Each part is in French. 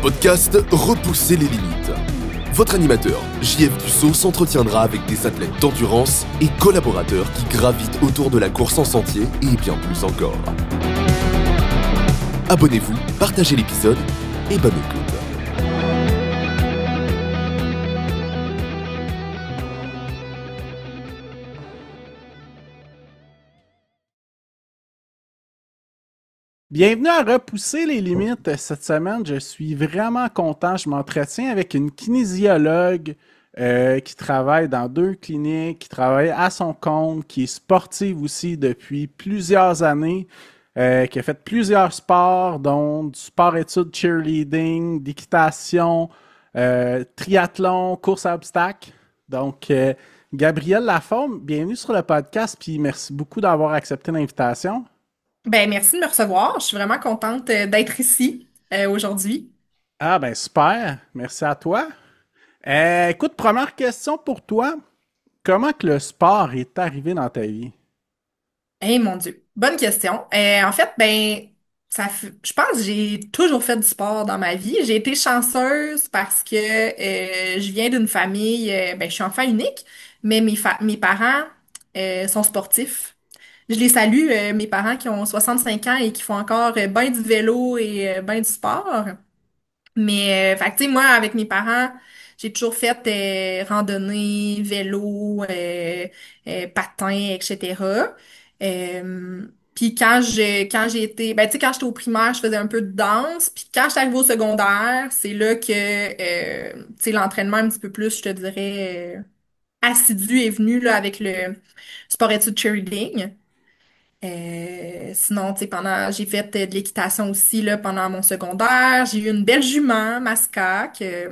podcast Repousser les limites. Votre animateur, JF Dussault, s'entretiendra avec des athlètes d'endurance et collaborateurs qui gravitent autour de la course en sentier et bien plus encore. Abonnez-vous, partagez l'épisode et bonne écoute. Bienvenue à Repousser les limites. Cette semaine, je suis vraiment content. Je m'entretiens avec une kinésiologue qui travaille dans 2 cliniques, qui travaille à son compte, qui est sportive aussi depuis plusieurs années, qui a fait plusieurs sports, dont du sport-études cheerleading, d'équitation, triathlon, course à obstacles. Donc, Gabrielle Lafaume, bienvenue sur le podcast, puis merci beaucoup d'avoir accepté l'invitation. Ben, merci de me recevoir. Je suis vraiment contente d'être ici aujourd'hui. Ah ben super, merci à toi. Écoute, première question pour toi. Comment que le sport est arrivé dans ta vie? Eh mon Dieu, bonne question. En fait, ben, je pense que j'ai toujours fait du sport dans ma vie. J'ai été chanceuse parce que je viens d'une famille, ben, je suis enfant unique, mais mes parents sont sportifs. Je les salue, mes parents qui ont 65 ans et qui font encore ben du vélo et ben du sport. Mais, fait que, tu sais, moi, avec mes parents, j'ai toujours fait randonnée, vélo, patin, etc. Puis quand j'ai été, ben, tu sais, quand j'étais au primaire, je faisais un peu de danse. Puis quand j'étais arrivée au secondaire, c'est là que, tu sais, l'entraînement un petit peu plus, je te dirais, assidu est venu, là, avec le sport-études cheerleading. Sinon, tu sais, j'ai fait de l'équitation aussi, là, pendant mon secondaire. J'ai eu une belle jument, Masca, que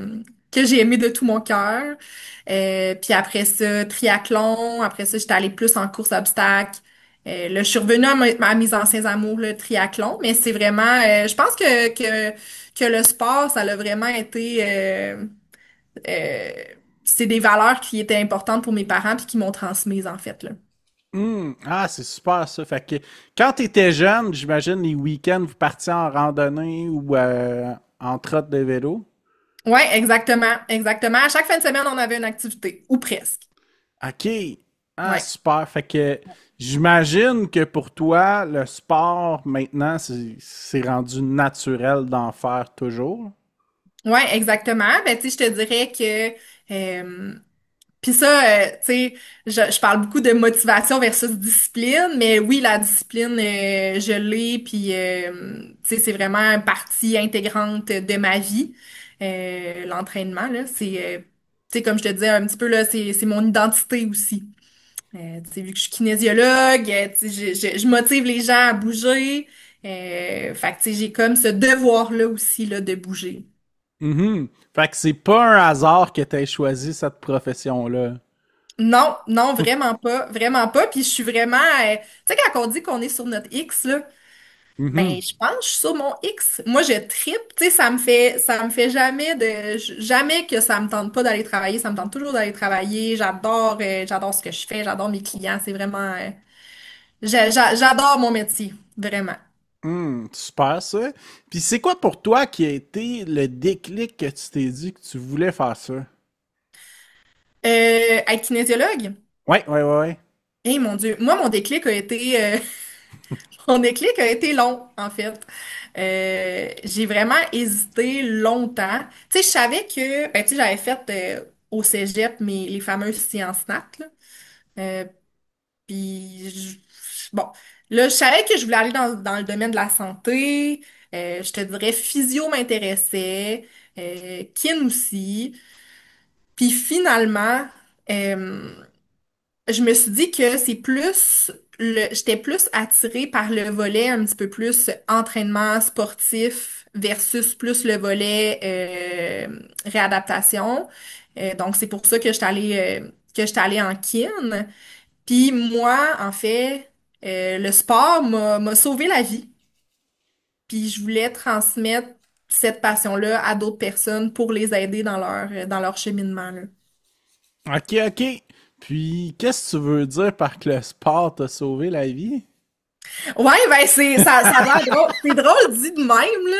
j'ai aimée de tout mon cœur. Puis après ça, triathlon. Après ça, j'étais allée plus en course à obstacles. Là, je suis revenue à mes anciens amours, le triathlon. Mais c'est vraiment, je pense que le sport, ça a vraiment été, euh, c'est des valeurs qui étaient importantes pour mes parents puis qui m'ont transmises, en fait, là. Ah, c'est super ça. Fait que quand tu étais jeune, j'imagine les week-ends, vous partiez en randonnée ou en trotte de vélo. Ouais, exactement, exactement. À chaque fin de semaine, on avait une activité, ou presque. OK. Ah, Ouais. super. Fait que j'imagine que pour toi, le sport, maintenant, c'est rendu naturel d'en faire toujours. Ouais, exactement. Ben, tu sais, je te dirais que puis ça, tu sais, je parle beaucoup de motivation versus discipline, mais oui, la discipline, je l'ai, puis tu sais, c'est vraiment une partie intégrante de ma vie. L'entraînement, là, tu sais, comme je te disais un petit peu, là, c'est mon identité aussi. Tu sais, vu que je suis kinésiologue, tu sais, je motive les gens à bouger. Fait que, tu sais, j'ai comme ce devoir-là aussi, là, de bouger. Mhm. Fait que c'est pas un hasard que tu aies choisi cette profession-là. Non, non, vraiment pas, vraiment pas. Puis je suis vraiment, tu sais, quand on dit qu'on est sur notre X, là, Mhm. ben, je pense que je suis sur mon X. Moi, je trippe, tu sais, ça me fait jamais que ça me tente pas d'aller travailler. Ça me tente toujours d'aller travailler. J'adore ce que je fais. J'adore mes clients. C'est vraiment, j'adore mon métier, vraiment. Super ça. Puis c'est quoi pour toi qui a été le déclic que tu t'es dit que tu voulais faire ça? Être kinésiologue? Ouais, ouais, ouais, ouais. Eh mon Dieu, moi, mon déclic a été, mon déclic a été long, en fait. J'ai vraiment hésité longtemps. Tu sais, je savais que, ben, tu sais, j'avais fait au cégep les fameuses sciences nat, là. Euh, puis, bon, là, je savais que je voulais aller dans le domaine de la santé. Je te dirais, physio m'intéressait, kin aussi. Puis finalement, euh, je me suis dit que j'étais plus attirée par le volet un petit peu plus entraînement sportif versus plus le volet réadaptation. Donc c'est pour ça que j'étais allée en kin. Puis moi, en fait, le sport m'a sauvé la vie. Puis je voulais transmettre cette passion-là à d'autres personnes pour les aider dans leur cheminement, là. Ok, ok. Puis qu'est-ce que tu veux dire par que le sport t'a sauvé la vie? Ouais, ben ça a l'air drôle. C'est drôle dit de même, là.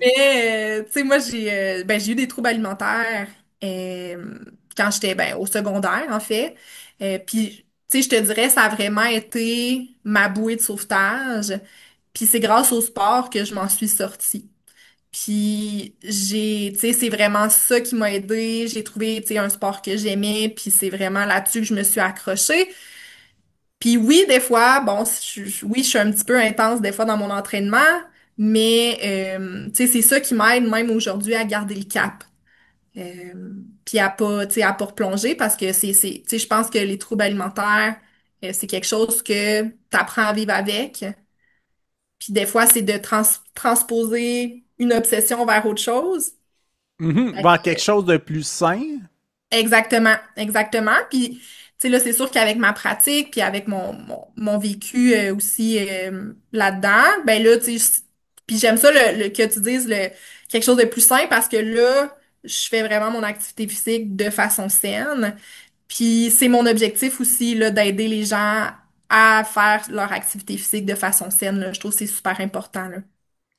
Mais tu sais, moi j'ai eu des troubles alimentaires quand j'étais au secondaire, en fait. Puis tu sais, je te dirais, ça a vraiment été ma bouée de sauvetage. Puis c'est grâce au sport que je m'en suis sortie. Puis tu sais, c'est vraiment ça qui m'a aidée. J'ai trouvé, tu sais, un sport que j'aimais, puis c'est vraiment là-dessus que je me suis accrochée. Puis oui, des fois, bon, oui, je suis un petit peu intense des fois dans mon entraînement, mais tu sais, c'est ça qui m'aide même aujourd'hui à garder le cap. Puis à pas, tu sais, à pas replonger parce que tu sais, je pense que les troubles alimentaires, c'est quelque chose que t'apprends à vivre avec. Puis des fois, c'est de transposer une obsession vers autre chose. Mhm. Fait Vers quelque que, chose de plus sain. exactement, exactement. Puis, tu sais, là, c'est sûr qu'avec ma pratique, puis avec mon vécu aussi là-dedans, ben là, tu sais, puis j'aime ça que tu dises quelque chose de plus simple parce que là, je fais vraiment mon activité physique de façon saine. Puis c'est mon objectif aussi, là, d'aider les gens à faire leur activité physique de façon saine, là. Je trouve que c'est super important, là.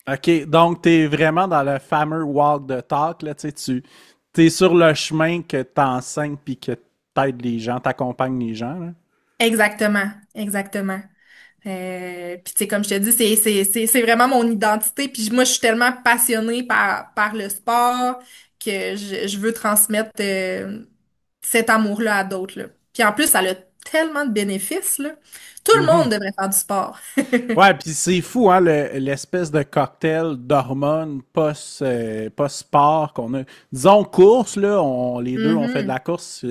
OK, donc tu es vraiment dans le fameux walk the talk, là, tu es sur le chemin que tu enseignes puis que t'aides les gens, t'accompagnes les gens, là. Exactement, exactement. Puis tu sais, comme je te dis, c'est vraiment mon identité. Puis moi, je suis tellement passionnée par le sport que je veux transmettre cet amour-là à d'autres, là. Puis en plus, ça a tellement de bénéfices, là. Tout le Mhm. monde devrait faire du sport. Ouais, puis c'est fou, hein, l'espèce de cocktail d'hormones post-sport qu'on a. Disons course, là, les deux, on fait de Mhm. la course,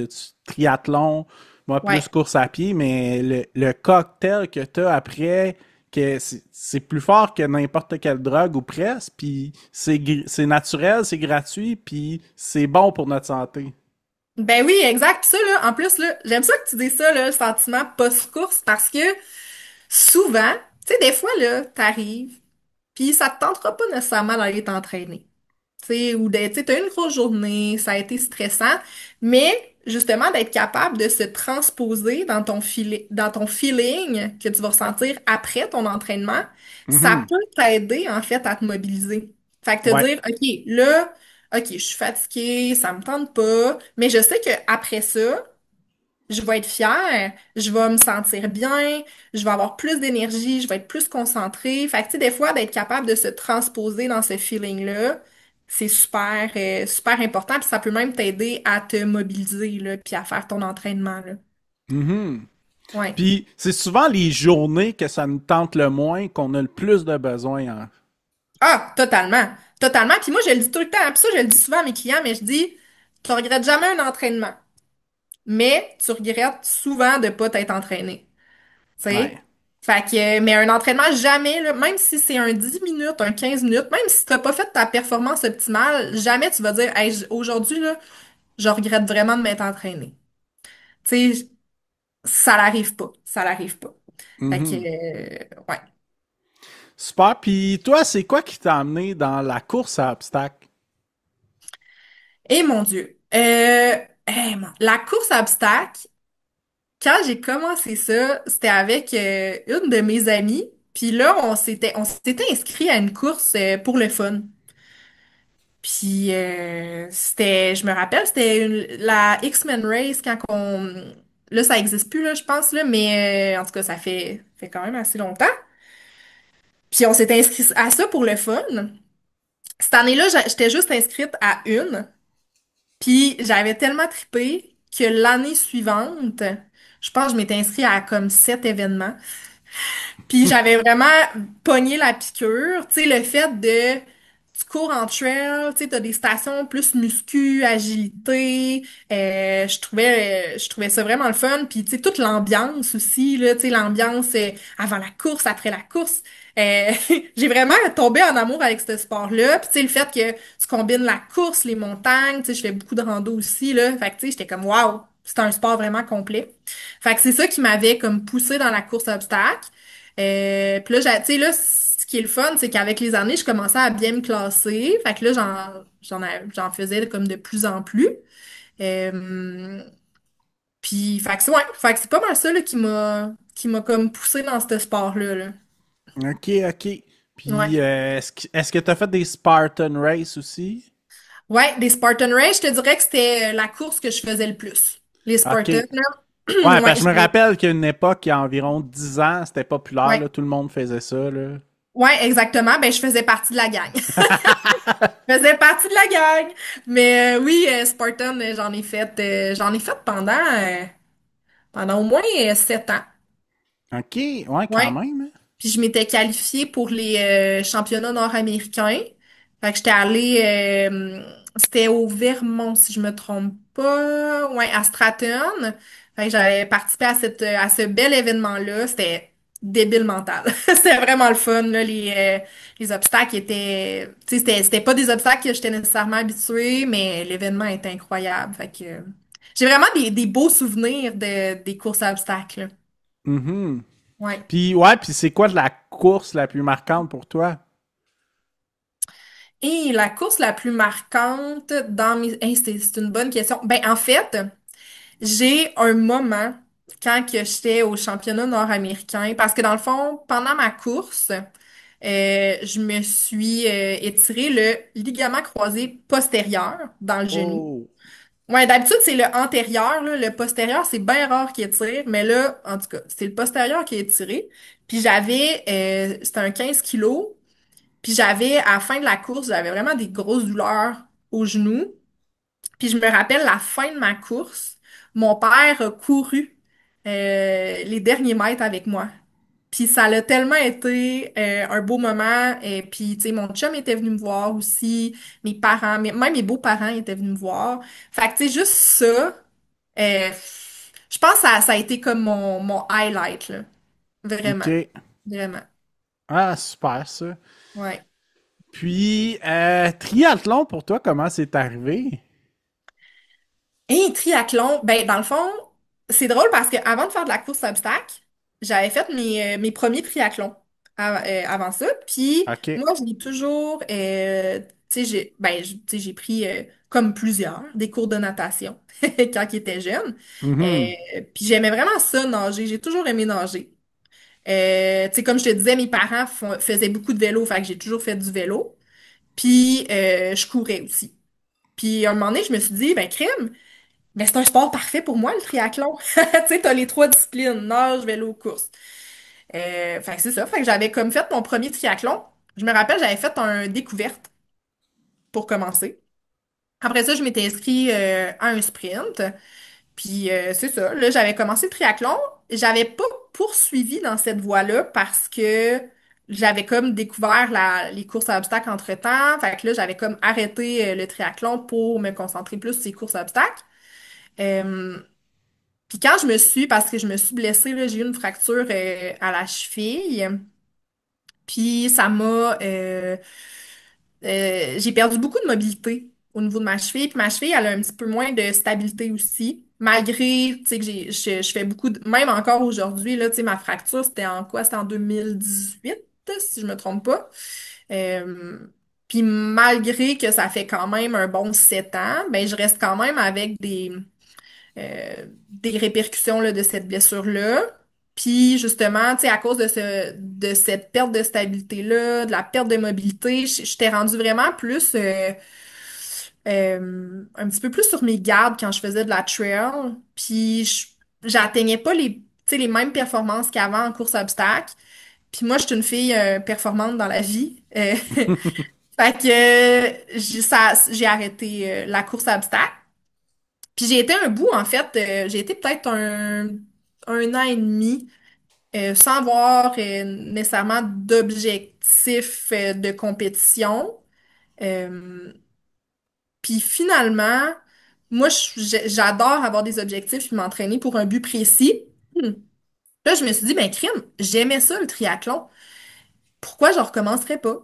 triathlon, moi plus Ouais. course à pied, mais le cocktail que tu as après, que c'est plus fort que n'importe quelle drogue ou presque, puis c'est naturel, c'est gratuit, puis c'est bon pour notre santé. Ben oui, exact. Puis ça, là, en plus, là, j'aime ça que tu dis ça, là, le sentiment post-course, parce que souvent, tu sais, des fois, là, t'arrives, puis ça te tentera pas nécessairement d'aller t'entraîner. Tu sais, ou d'être, tu sais, t'as eu une grosse journée, ça a été stressant, mais justement d'être capable de se transposer dans ton feeling que tu vas ressentir après ton entraînement, ça Mhm. peut t'aider en fait à te mobiliser. Fait que te Ouais. dire, OK, là, OK, je suis fatiguée, ça me tente pas, mais je sais que après ça, je vais être fière, je vais me sentir bien, je vais avoir plus d'énergie, je vais être plus concentrée. Fait que, tu sais, des fois, d'être capable de se transposer dans ce feeling-là, c'est super, super important. Puis ça peut même t'aider à te mobiliser, là, puis à faire ton entraînement, là. Mhm. Ouais. Puis c'est souvent les journées que ça nous tente le moins qu'on a le plus de besoin, hein. Ah, totalement. Totalement. Puis moi, je le dis tout le temps. Puis ça, je le dis souvent à mes clients, mais je dis, tu regrettes jamais un entraînement. Mais tu regrettes souvent de pas t'être entraîné. Tu Ouais. sais? Fait que, mais un entraînement, jamais, là, même si c'est un 10 minutes, un 15 minutes, même si t'as pas fait ta performance optimale, jamais tu vas dire, hey, aujourd'hui, là, je regrette vraiment de m'être entraîné. Tu sais, ça l'arrive pas. Ça l'arrive pas. Fait que, Mhm. ouais. Super. Puis toi, c'est quoi qui t'a amené dans la course à obstacles? Et mon Dieu. La course à obstacles, quand j'ai commencé ça, c'était avec une de mes amies. Puis là, on s'était inscrit à une course pour le fun. Puis je me rappelle, c'était la X-Men Race quand on... Là, ça existe plus, là, je pense, là, mais en tout cas, ça fait quand même assez longtemps. Puis on s'est inscrit à ça pour le fun. Cette année-là, j'étais juste inscrite à une. Puis j'avais tellement trippé que l'année suivante, je pense que je m'étais inscrite à comme 7 événements. Puis j'avais vraiment pogné la piqûre, tu sais, le fait de, tu cours en trail, tu sais, t'as des stations plus muscu, agilité, je trouvais ça vraiment le fun, puis tu sais, toute l'ambiance aussi, là, tu sais, l'ambiance avant la course, après la course, euh, j'ai vraiment tombé en amour avec ce sport-là, puis tu sais, le fait que tu combines la course, les montagnes, tu sais, je fais beaucoup de rando aussi, là, fait que tu sais, j'étais comme, waouh, c'est un sport vraiment complet. Fait que c'est ça qui m'avait comme poussé dans la course à obstacles. Puis là, tu sais, là, ce qui est le fun, c'est qu'avec les années, je commençais à bien me classer. Fait que là, j'en faisais comme de plus en plus. Euh, Puis, fait que c'est pas mal ça là, qui m'a comme poussé dans ce sport-là. Là. Ok, ok. Ouais. Puis, est-ce que tu as fait des Spartan Race aussi? Ouais, des Spartan Race, je te dirais que c'était la course que je faisais le plus. Les Ok. Spartans, là. Ouais, Ouais, parce que je me rappelle qu'à une époque, il y a environ 10 ans, c'était populaire, ouais, là, tout le monde faisait ça, là. ouais, exactement. Ben, je faisais partie de la gang. Je faisais partie de la gang. Mais oui, Spartan, j'en ai fait pendant au moins 7 ans. Ok, ouais, quand Ouais. même, hein. Puis je m'étais qualifiée pour les championnats nord-américains. Fait que j'étais allée, c'était au Vermont, si je me trompe pas. Ouais, à Stratton. Fait que j'avais participé à ce bel événement-là. C'était débile mental. C'était vraiment le fun, là. Les obstacles étaient, tu sais, c'était pas des obstacles que j'étais nécessairement habituée, mais l'événement était incroyable. Fait que j'ai vraiment des beaux souvenirs des courses à obstacles. Mhm. Ouais. Puis, ouais, puis c'est quoi la course la plus marquante pour toi? Et la course la plus marquante dans mes... Hey, c'est une bonne question. Ben, en fait, j'ai un moment quand que j'étais au championnat nord-américain, parce que dans le fond, pendant ma course, je me suis étiré le ligament croisé postérieur dans le genou. Oh, Ouais, d'habitude, c'est le antérieur, là. Le postérieur, c'est bien rare qu'il étire, mais là, en tout cas, c'est le postérieur qui est étiré. Puis c'était un 15 kilos. Puis à la fin de la course, j'avais vraiment des grosses douleurs aux genoux. Puis je me rappelle la fin de ma course, mon père a couru les derniers mètres avec moi. Puis ça a tellement été un beau moment. Et puis, tu sais, mon chum était venu me voir aussi, mes parents, même mes beaux-parents étaient venus me voir. Fait que, tu sais, juste ça, euh, je pense que ça a été comme mon highlight, là. Vraiment. ok. Vraiment. Ah, super, ça. Ouais. Puis, triathlon, pour toi, comment c'est arrivé? Et triathlon, ben dans le fond, c'est drôle parce que avant de faire de la course à obstacles, j'avais fait mes premiers triathlons avant ça. Puis Ok. moi, je l'ai toujours, tu sais, tu sais, j'ai pris comme plusieurs des cours de natation quand j'étais jeune. Mhm. Puis j'aimais vraiment ça nager. J'ai toujours aimé nager. Tu sais, comme je te disais, mes parents faisaient beaucoup de vélo, fait que j'ai toujours fait du vélo. Puis je courais aussi. Puis à un moment donné, je me suis dit, ben crème. Mais c'est un sport parfait pour moi, le triathlon. Tu sais, t'as les trois disciplines, nage, vélo, course. Fait que c'est ça. Fait que j'avais comme fait mon premier triathlon. Je me rappelle, j'avais fait un découverte pour commencer. Après ça, je m'étais inscrit à un sprint. Puis c'est ça. Là, j'avais commencé le triathlon. J'avais pas poursuivi dans cette voie-là parce que j'avais comme découvert les courses à obstacles entre-temps. Fait que là, j'avais comme arrêté le triathlon pour me concentrer plus sur les courses à obstacles. Euh, Puis quand parce que je me suis blessée, là, j'ai eu une fracture à la cheville. Puis j'ai perdu beaucoup de mobilité au niveau de ma cheville. Puis ma cheville, elle a un petit peu moins de stabilité aussi. Malgré, tu sais, que je fais beaucoup même encore aujourd'hui, là, tu sais, ma fracture, c'était en quoi? C'était en 2018, si je me trompe pas. Euh, Puis malgré que ça fait quand même un bon 7 ans, ben je reste quand même avec des répercussions là, de cette blessure-là. Puis justement, tu sais, à cause de cette perte de stabilité-là, de la perte de mobilité, j'étais rendue vraiment plus, un petit peu plus sur mes gardes quand je faisais de la trail. Puis j'atteignais pas tu sais, les mêmes performances qu'avant en course à obstacles. Puis moi, je suis une fille performante dans la vie. Fait que j'ai arrêté la course à obstacles. Puis j'ai été un bout, en fait, j'ai été peut-être un an et demi sans avoir nécessairement d'objectif de compétition. Euh, Puis finalement, moi, j'adore avoir des objectifs puis m'entraîner pour un but précis. Là, je me suis dit, ben crime, j'aimais ça, le triathlon. Pourquoi je recommencerais pas?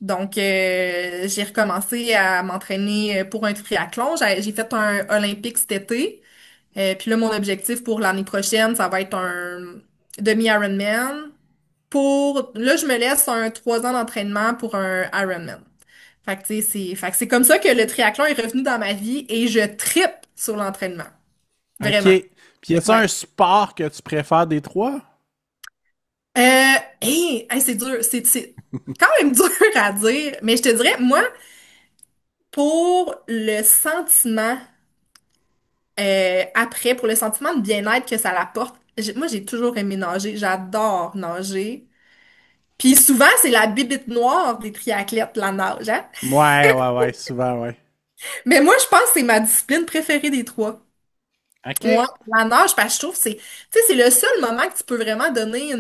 Donc, j'ai recommencé à m'entraîner pour un triathlon. J'ai fait un olympique cet été. Puis là, mon objectif pour l'année prochaine, ça va être un demi-Ironman. Là, je me laisse 3 ans d'entraînement pour un Ironman. Fait que, tu sais, fait que c'est comme ça que le triathlon est revenu dans ma vie et je trippe sur l'entraînement. OK. Vraiment. Puis y a-t-il Ouais. un sport que tu préfères des trois? C'est dur. C'est quand même dur à dire. Mais je te dirais, moi, pour le sentiment après, pour le sentiment de bien-être que ça l'apporte, moi, j'ai toujours aimé nager. J'adore nager. Puis souvent, c'est la bibite noire des triathlètes, la nage, hein? Ouais, souvent, ouais. Mais moi, je pense que c'est ma discipline préférée des trois. Ouais, OK. la nage, parce que je trouve que tu sais, c'est le seul moment que tu peux vraiment donner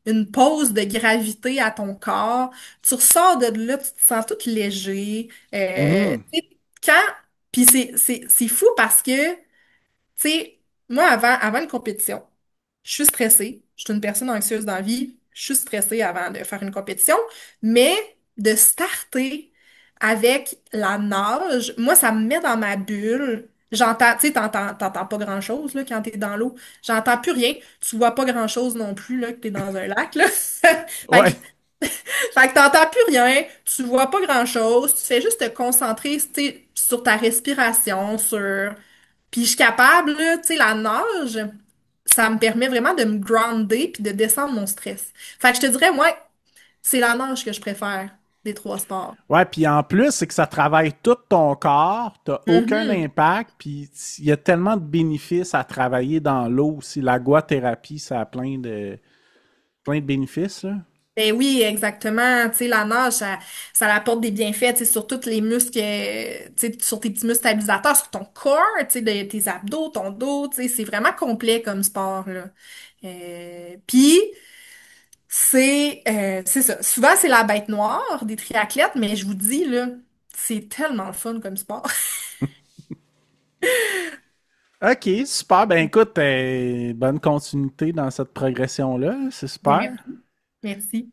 une pause de gravité à ton corps. Tu ressors de là, tu te sens tout léger. Mhm. Tu sais, quand, puis c'est fou parce que, tu sais, moi, avant une compétition, je suis stressée. Je suis une personne anxieuse dans la vie. Je suis stressée avant de faire une compétition. Mais de starter avec la nage, moi, ça me met dans ma bulle. J'entends, tu sais, t'entends pas grand-chose là, quand t'es dans l'eau. J'entends plus rien. Tu vois pas grand-chose non plus là, que t'es dans un lac, là. Fait que, Ouais. fait que t'entends plus rien, tu vois pas grand-chose, tu fais juste te concentrer, tu sais, sur ta respiration, sur... Puis je suis capable, là, tu sais, la nage, ça me permet vraiment de me grounder puis de descendre mon stress. Fait que je te dirais, moi, c'est la nage que je préfère des trois sports. Ouais, puis en plus, c'est que ça travaille tout ton corps, t'as aucun Mhm. impact, puis il y a tellement de bénéfices à travailler dans l'eau aussi. L'aguathérapie, ça a plein de bénéfices, là. Ben oui, exactement. Tu sais, la nage, ça apporte des bienfaits, tu sais, sur tous les muscles, tu sais, sur tes petits muscles stabilisateurs, sur ton corps, tu sais, tes abdos, ton dos, tu sais, c'est vraiment complet comme sport, là. Puis, c'est ça. Souvent, c'est la bête noire des triathlètes, mais je vous dis, là, c'est tellement le fun comme sport. OK, super. Ben écoute, bonne continuité dans cette progression-là. C'est Ben, super. merci. Merci.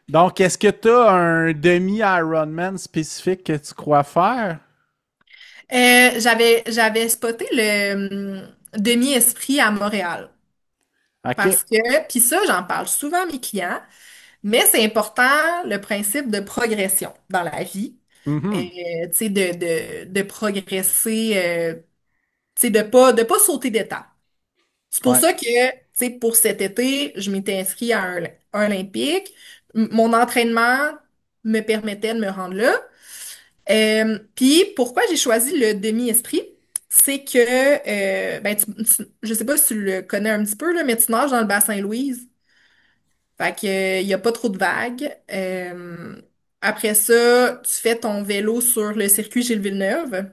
Donc, est-ce que tu as un demi-Ironman spécifique que tu crois faire? J'avais spoté le demi-esprit à Montréal. OK. Parce que, puis ça, j'en parle souvent à mes clients, mais c'est important le principe de progression dans la vie. Mhm. Tu sais, de progresser, tu sais, de pas sauter d'étape. C'est pour Ouais. ça que, tu sais, pour cet été, je m'étais inscrite à un olympique. Mon entraînement me permettait de me rendre là. Puis pourquoi j'ai choisi le demi-esprit? C'est que, ben, je sais pas si tu le connais un petit peu, là, mais tu nages dans le bassin Louise. Fait que, il y a pas trop de vagues. Après ça, tu fais ton vélo sur le circuit Gilles Villeneuve.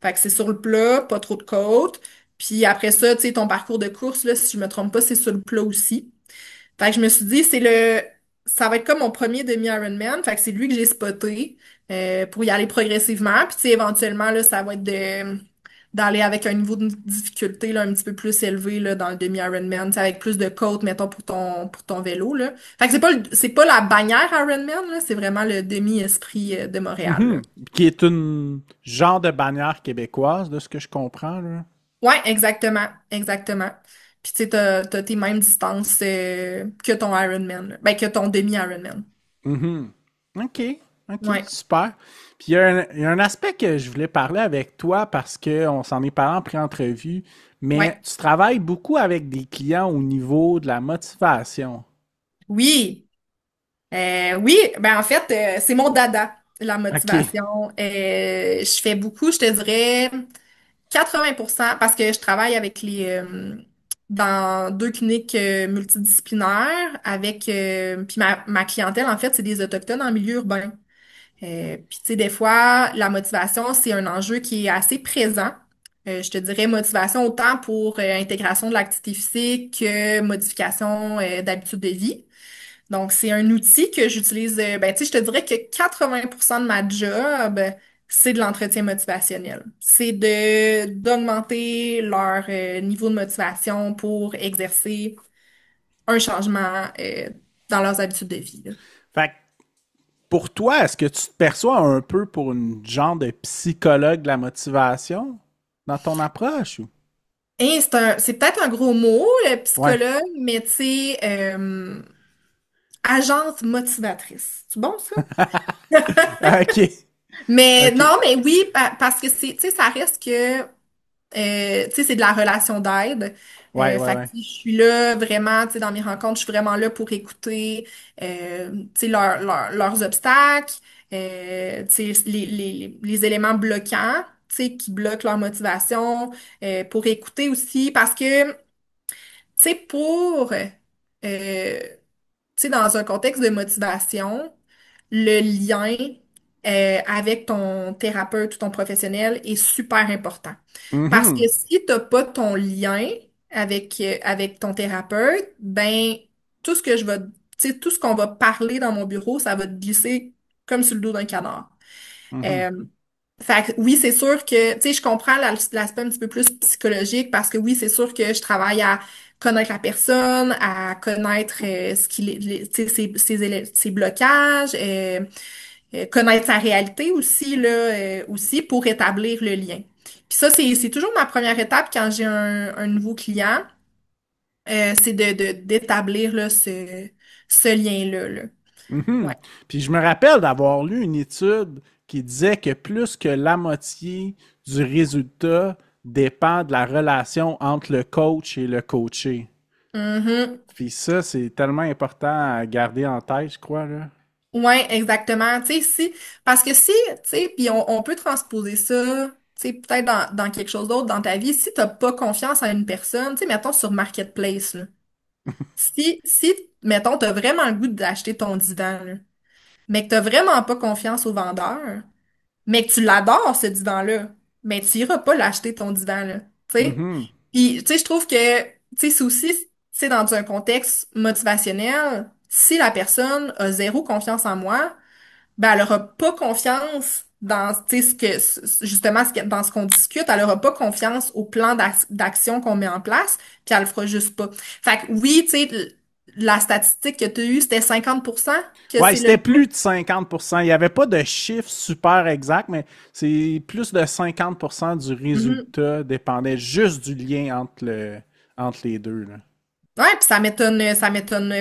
Fait que c'est sur le plat, pas trop de côtes. Puis après ça, tu sais, ton parcours de course, là, si je me trompe pas, c'est sur le plat aussi. Fait que je me suis dit, ça va être comme mon premier demi-Ironman. Fait que c'est lui que j'ai spoté pour y aller progressivement. Puis tu sais, éventuellement, là, ça va être d'aller avec un niveau de difficulté là, un petit peu plus élevé là, dans le demi-Ironman, tu sais, avec plus de côtes, mettons, pour ton vélo. Là. Fait que c'est pas la bannière Ironman, là, c'est vraiment le demi-esprit de Montréal. Là. Mhm. Qui est une genre de bannière québécoise, de ce que je comprends, là. Ouais, exactement, exactement. Puis tu sais, t'as tes mêmes distances que ton Ironman, là. Ben, que ton demi-Ironman. Mhm. OK. OK, Ouais, super. Puis il y a un aspect que je voulais parler avec toi parce qu'on s'en est parlé en pré-entrevue, mais ouais. tu travailles beaucoup avec des clients au niveau de la motivation. Oui, oui, ben en fait, c'est mon dada, la OK. motivation. Je fais beaucoup, je te dirais 80% parce que je travaille avec dans deux cliniques multidisciplinaires avec, puis ma clientèle, en fait, c'est des Autochtones en milieu urbain. Puis tu sais, des fois, la motivation, c'est un enjeu qui est assez présent. Je te dirais motivation autant pour intégration de l'activité physique que modification d'habitudes de vie. Donc, c'est un outil que j'utilise, ben, tu sais, je te dirais que 80% de ma job, c'est de l'entretien motivationnel. C'est d'augmenter leur niveau de motivation pour exercer un changement dans leurs habitudes de vie, là. Fait que pour toi, est-ce que tu te perçois un peu pour une genre de psychologue de la motivation dans ton approche? Et c'est peut-être un gros mot, le Ouais. psychologue, mais tu sais, agence motivatrice. C'est bon, ça? OK. Mais OK. non, mais oui, parce que tu sais, ça reste que Tu sais, c'est de la relation d'aide. Ouais, ouais, Fait que ouais. tu sais, je suis là vraiment, tu sais, dans mes rencontres, je suis vraiment là pour écouter, tu sais, leurs obstacles, tu sais, les éléments bloquants, tu sais, qui bloquent leur motivation, pour écouter aussi, parce que, tu sais, tu sais, dans un contexte de motivation, le lien avec ton thérapeute ou ton professionnel est super important. Parce que Mhm, si t'as pas ton lien avec ton thérapeute, ben tout ce que je vais, tu sais, tout ce qu'on va parler dans mon bureau, ça va te glisser comme sur le dos d'un canard. mhm, Euh, Fait que oui, c'est sûr que, tu sais, je comprends l'aspect un petit peu plus psychologique parce que oui, c'est sûr que je travaille à connaître la personne, à connaître ce qu'il tu sais, ses blocages, connaître sa réalité aussi, là, aussi pour établir le lien. Puis ça, c'est toujours ma première étape quand j'ai un nouveau client, c'est d'établir là, ce lien-là, là. mhm. Ouais. Puis je me rappelle d'avoir lu une étude qui disait que plus que la moitié du résultat dépend de la relation entre le coach et le coaché. Mhm. Puis ça, c'est tellement important à garder en tête, je crois, là. Ouais, exactement. Tu sais, parce que si, tu sais, puis on peut transposer ça, tu sais, peut-être dans quelque chose d'autre dans ta vie, si t'as pas confiance en une personne, tu sais, mettons sur Marketplace, là. Si, mettons, t'as vraiment le goût d'acheter ton divan, là, mais que t'as vraiment pas confiance au vendeur, mais que tu l'adores, ce divan-là, mais tu iras pas l'acheter ton divan, là, tu sais. Mhm, Puis, tu sais, je trouve que, tu sais, c'est aussi, tu sais, dans un contexte motivationnel, si la personne a zéro confiance en moi, ben, elle aura pas confiance dans, tu sais, justement, dans ce qu'on discute, elle aura pas confiance au plan d'action qu'on met en place, puis elle le fera juste pas. Fait que oui, tu sais, la statistique que tu as eue, c'était 50% que ouais, c'est le c'était plus de 50%. Il n'y avait pas de chiffre super exact, mais c'est plus de 50% du lien. résultat dépendait juste du lien entre les deux, là. Ouais, puis ça m'étonne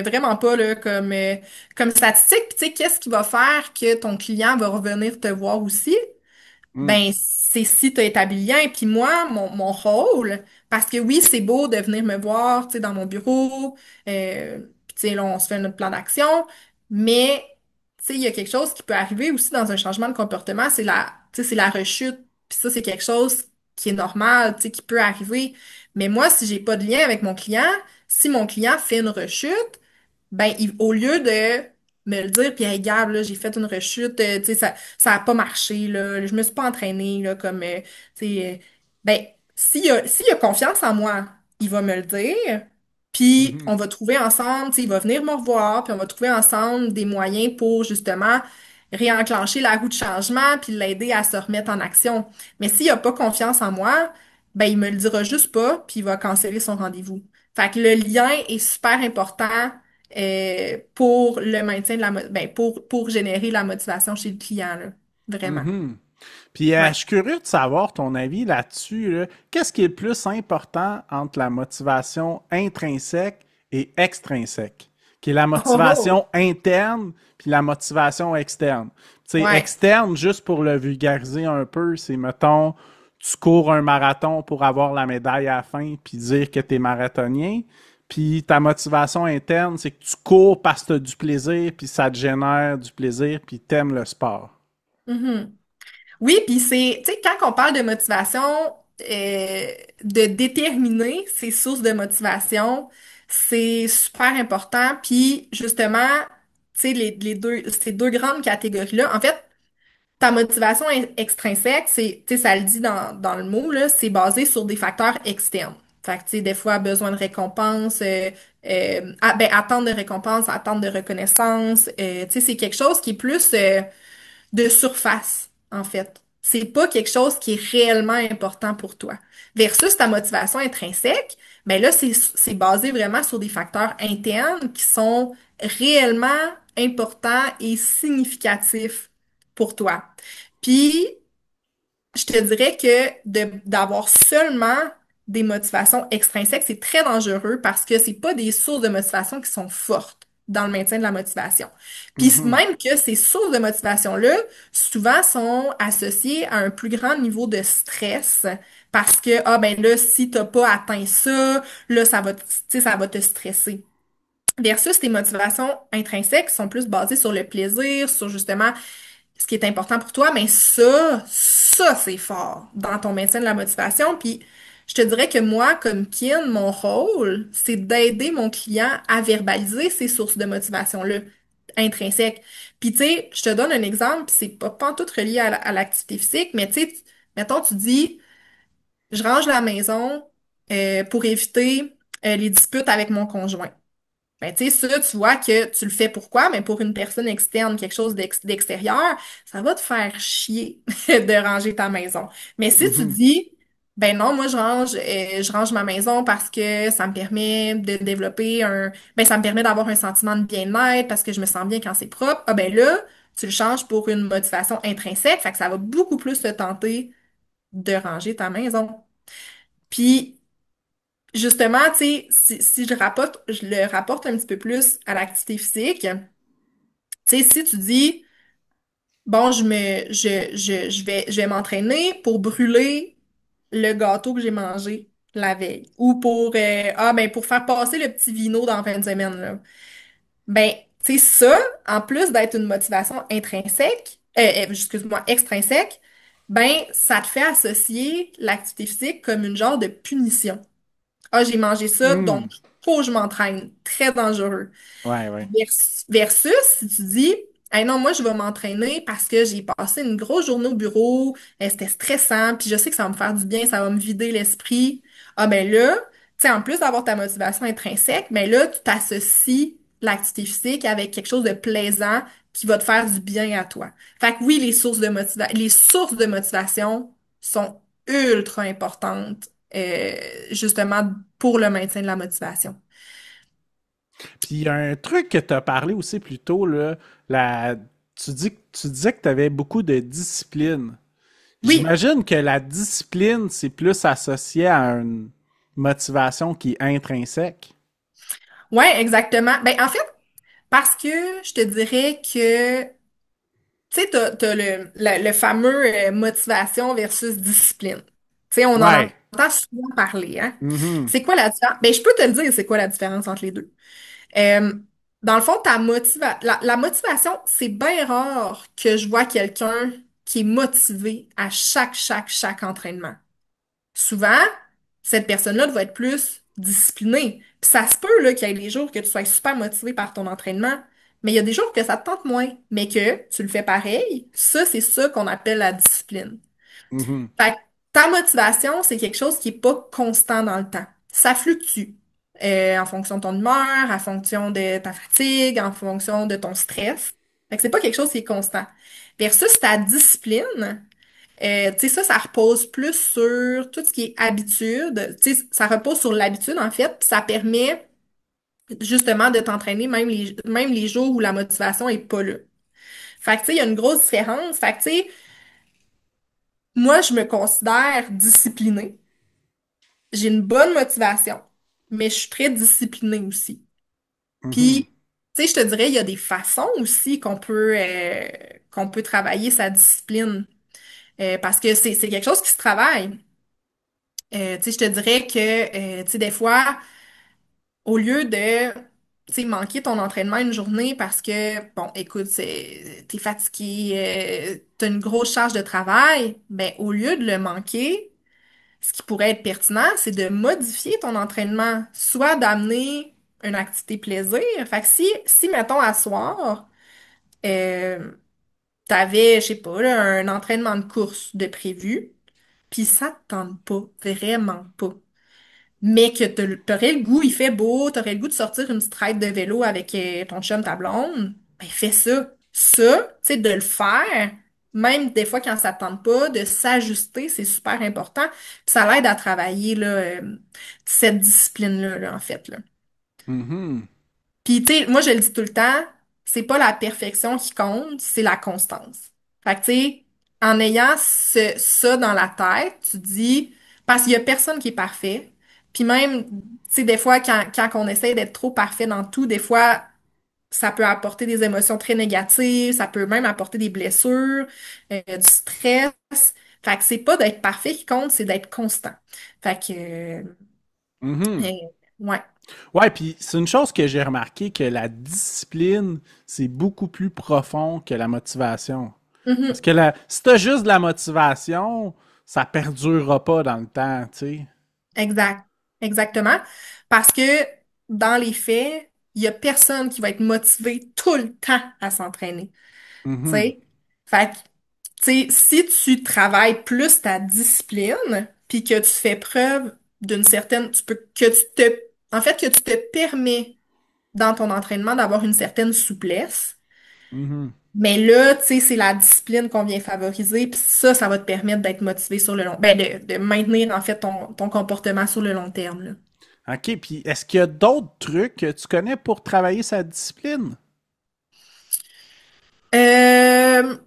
vraiment pas là comme statistique. Puis tu sais, qu'est-ce qui va faire que ton client va revenir te voir aussi? Hmm. Ben, c'est si tu as établi le lien. Puis moi, mon rôle, parce que oui, c'est beau de venir me voir, tu sais, dans mon bureau, puis tu sais, là, on se fait notre plan d'action, mais tu sais, il y a quelque chose qui peut arriver aussi dans un changement de comportement, tu sais, c'est la rechute. Puis ça, c'est quelque chose qui est normal, tu sais, qui peut arriver. Mais moi, si j'ai pas de lien avec mon client, si mon client fait une rechute, ben, au lieu de me le dire, puis hey, Gab, là, j'ai fait une rechute, tu sais, ça a pas marché, là, je me suis pas entraînée, là, comme, tu sais, ben, s'il a confiance en moi, il va me le dire, puis Mhm. on va trouver ensemble, tu sais, il va venir me revoir, puis on va trouver ensemble des moyens pour, justement, réenclencher la roue de changement, puis l'aider à se remettre en action. Mais s'il a pas confiance en moi, ben, il me le dira juste pas, puis il va canceller son rendez-vous. Fait que le lien est super important pour le maintien ben, pour générer la motivation chez le client, là. Vraiment. Mhm. Puis je Ouais. suis curieux de savoir ton avis là-dessus, là. Qu'est-ce qui est le plus important entre la motivation intrinsèque et extrinsèque? Qui est la Oh! motivation interne puis la motivation externe. Tu sais, Ouais. externe, juste pour le vulgariser un peu, c'est, mettons, tu cours un marathon pour avoir la médaille à la fin puis dire que tu es marathonien. Puis ta motivation interne, c'est que tu cours parce que tu as du plaisir puis ça te génère du plaisir puis t'aimes le sport. Mhm. Oui, puis tu sais, quand on parle de motivation, de déterminer ses sources de motivation, c'est super important. Puis justement, tu sais, ces deux grandes catégories-là, en fait, ta motivation extrinsèque, tu sais, ça le dit dans le mot, là, c'est basé sur des facteurs externes. Fait que, tu sais, des fois, besoin de récompense, ben, attente de récompense, attente de reconnaissance, tu sais, c'est quelque chose qui est plus de surface, en fait. C'est pas quelque chose qui est réellement important pour toi. Versus ta motivation intrinsèque, ben là, c'est basé vraiment sur des facteurs internes qui sont réellement importants et significatifs pour toi. Puis, je te dirais que d'avoir seulement des motivations extrinsèques, c'est très dangereux parce que c'est pas des sources de motivation qui sont fortes. dans le maintien de la motivation. Puis Mhm. même que ces sources de motivation-là, souvent sont associées à un plus grand niveau de stress parce que, ah ben là, si t'as pas atteint ça, là, tu sais, ça va te stresser. Versus tes motivations intrinsèques qui sont plus basées sur le plaisir, sur justement ce qui est important pour toi, mais ça, c'est fort dans ton maintien de la motivation. Puis, je te dirais que moi, comme Kin, mon rôle, c'est d'aider mon client à verbaliser ces sources de motivation-là, intrinsèques. Puis, tu sais, je te donne un exemple, puis c'est pas tout relié à l'activité physique, mais tu sais, mettons, tu dis, je range la maison pour éviter les disputes avec mon conjoint. Ben, tu sais, ça, tu vois que tu le fais pourquoi? Mais pour une personne externe, quelque chose d'extérieur, ça va te faire chier de ranger ta maison. Mais si tu Mhm. dis, ben non, moi, je range ma maison parce que ça me permet de développer ben, ça me permet d'avoir un sentiment de bien-être parce que je me sens bien quand c'est propre. Ah, ben là, tu le changes pour une motivation intrinsèque, fait que ça va beaucoup plus te tenter de ranger ta maison. Puis, justement, tu sais, si je le rapporte un petit peu plus à l'activité physique, tu sais, si tu dis, bon, je vais m'entraîner pour brûler le gâteau que j'ai mangé la veille, ou pour, ben, pour faire passer le petit vino dans la fin de semaine, là. Ben, tu sais, ça, en plus d'être une motivation intrinsèque, excuse-moi, extrinsèque, ben, ça te fait associer l'activité physique comme une genre de punition. Ah, j'ai mangé ça, donc Hmm. faut que je m'entraîne. Très dangereux. Ouais, ouais. Versus, si tu dis, hey non, moi, je vais m'entraîner parce que j'ai passé une grosse journée au bureau, c'était stressant, puis je sais que ça va me faire du bien, ça va me vider l'esprit. Ah, ben là, tu sais, en plus d'avoir ta motivation intrinsèque, mais là, tu t'associes l'activité physique avec quelque chose de plaisant qui va te faire du bien à toi. Fait que oui, les sources de motivation sont ultra importantes, justement, pour le maintien de la motivation. Puis il y a un truc que tu as parlé aussi plus tôt, là, la... tu disais que tu avais beaucoup de discipline. Oui, J'imagine que la discipline, c'est plus associé à une motivation qui est intrinsèque. ouais, exactement. Ben, en fait, parce que je te dirais que, tu sais, t'as le fameux motivation versus discipline. Tu sais, on en Ouais. entend souvent parler, hein? Mhm. C'est quoi la différence? Ben, je peux te le dire, c'est quoi la différence entre les deux. Euh, Dans le fond, la motivation, c'est bien rare que je vois quelqu'un qui est motivé à chaque entraînement. Souvent, cette personne-là doit être plus disciplinée. Puis ça se peut là, qu'il y ait des jours que tu sois super motivé par ton entraînement, mais il y a des jours que ça te tente moins, mais que tu le fais pareil. Ça, c'est ça qu'on appelle la discipline. Mhm. Fait que ta motivation, c'est quelque chose qui est pas constant dans le temps. Ça fluctue. En fonction de ton humeur, en fonction de ta fatigue, en fonction de ton stress. Fait que c'est pas quelque chose qui est constant. Versus ta discipline, tu sais, ça repose plus sur tout ce qui est habitude. Tu sais, ça repose sur l'habitude, en fait, puis ça permet justement de t'entraîner même les jours où la motivation est pas là. Fait que, tu sais, il y a une grosse différence. Fait que, tu sais, moi, je me considère disciplinée. J'ai une bonne motivation, mais je suis très disciplinée aussi. Mhm. Puis, tu sais, je te dirais, il y a des façons aussi qu'on peut travailler sa discipline. Parce que c'est quelque chose qui se travaille. Tu sais, je te dirais que, tu sais, des fois, au lieu de, tu sais, manquer ton entraînement une journée parce que, bon, écoute, t'es fatigué, t'as une grosse charge de travail, ben, au lieu de le manquer, ce qui pourrait être pertinent, c'est de modifier ton entraînement, soit d'amener une activité plaisir. Fait que si mettons, à soir, euh, t'avais, je sais pas, là, un entraînement de course de prévu, puis ça te tente pas, vraiment pas, mais que t'aurais le goût, il fait beau, t'aurais le goût de sortir une petite ride de vélo avec ton chum, ta blonde, ben fais ça. Ça, tu sais, de le faire, même des fois quand ça te tente pas, de s'ajuster, c'est super important. Puis ça l'aide à travailler là, cette discipline-là, là, en fait, là. Mhm. Puis, tu sais, moi, je le dis tout le temps, c'est pas la perfection qui compte, c'est la constance. Fait que, tu sais, en ayant ça dans la tête, tu dis, parce qu'il y a personne qui est parfait. Puis même, tu sais, des fois, quand on essaie d'être trop parfait dans tout, des fois, ça peut apporter des émotions très négatives, ça peut même apporter des blessures, du stress. Fait que c'est pas d'être parfait qui compte, c'est d'être constant. Fait que, Mhm. euh, ouais. Ouais, puis c'est une chose que j'ai remarqué que la discipline, c'est beaucoup plus profond que la motivation. Parce Mhm. que si t'as juste de la motivation, ça perdurera pas dans le temps, tu sais. Exact. Exactement. Parce que dans les faits, il y a personne qui va être motivé tout le temps à s'entraîner. Tu Mhm. sais? Fait que, tu sais, si tu travailles plus ta discipline, puis que tu fais preuve d'une certaine, en fait, que tu te permets dans ton entraînement d'avoir une certaine souplesse, Mhm. mais là, tu sais, c'est la discipline qu'on vient favoriser, puis ça va te permettre d'être motivé sur le long, ben, de maintenir, en fait, ton comportement sur le long terme, là. OK, puis est-ce qu'il y a d'autres trucs que tu connais pour travailler sa discipline? Euh,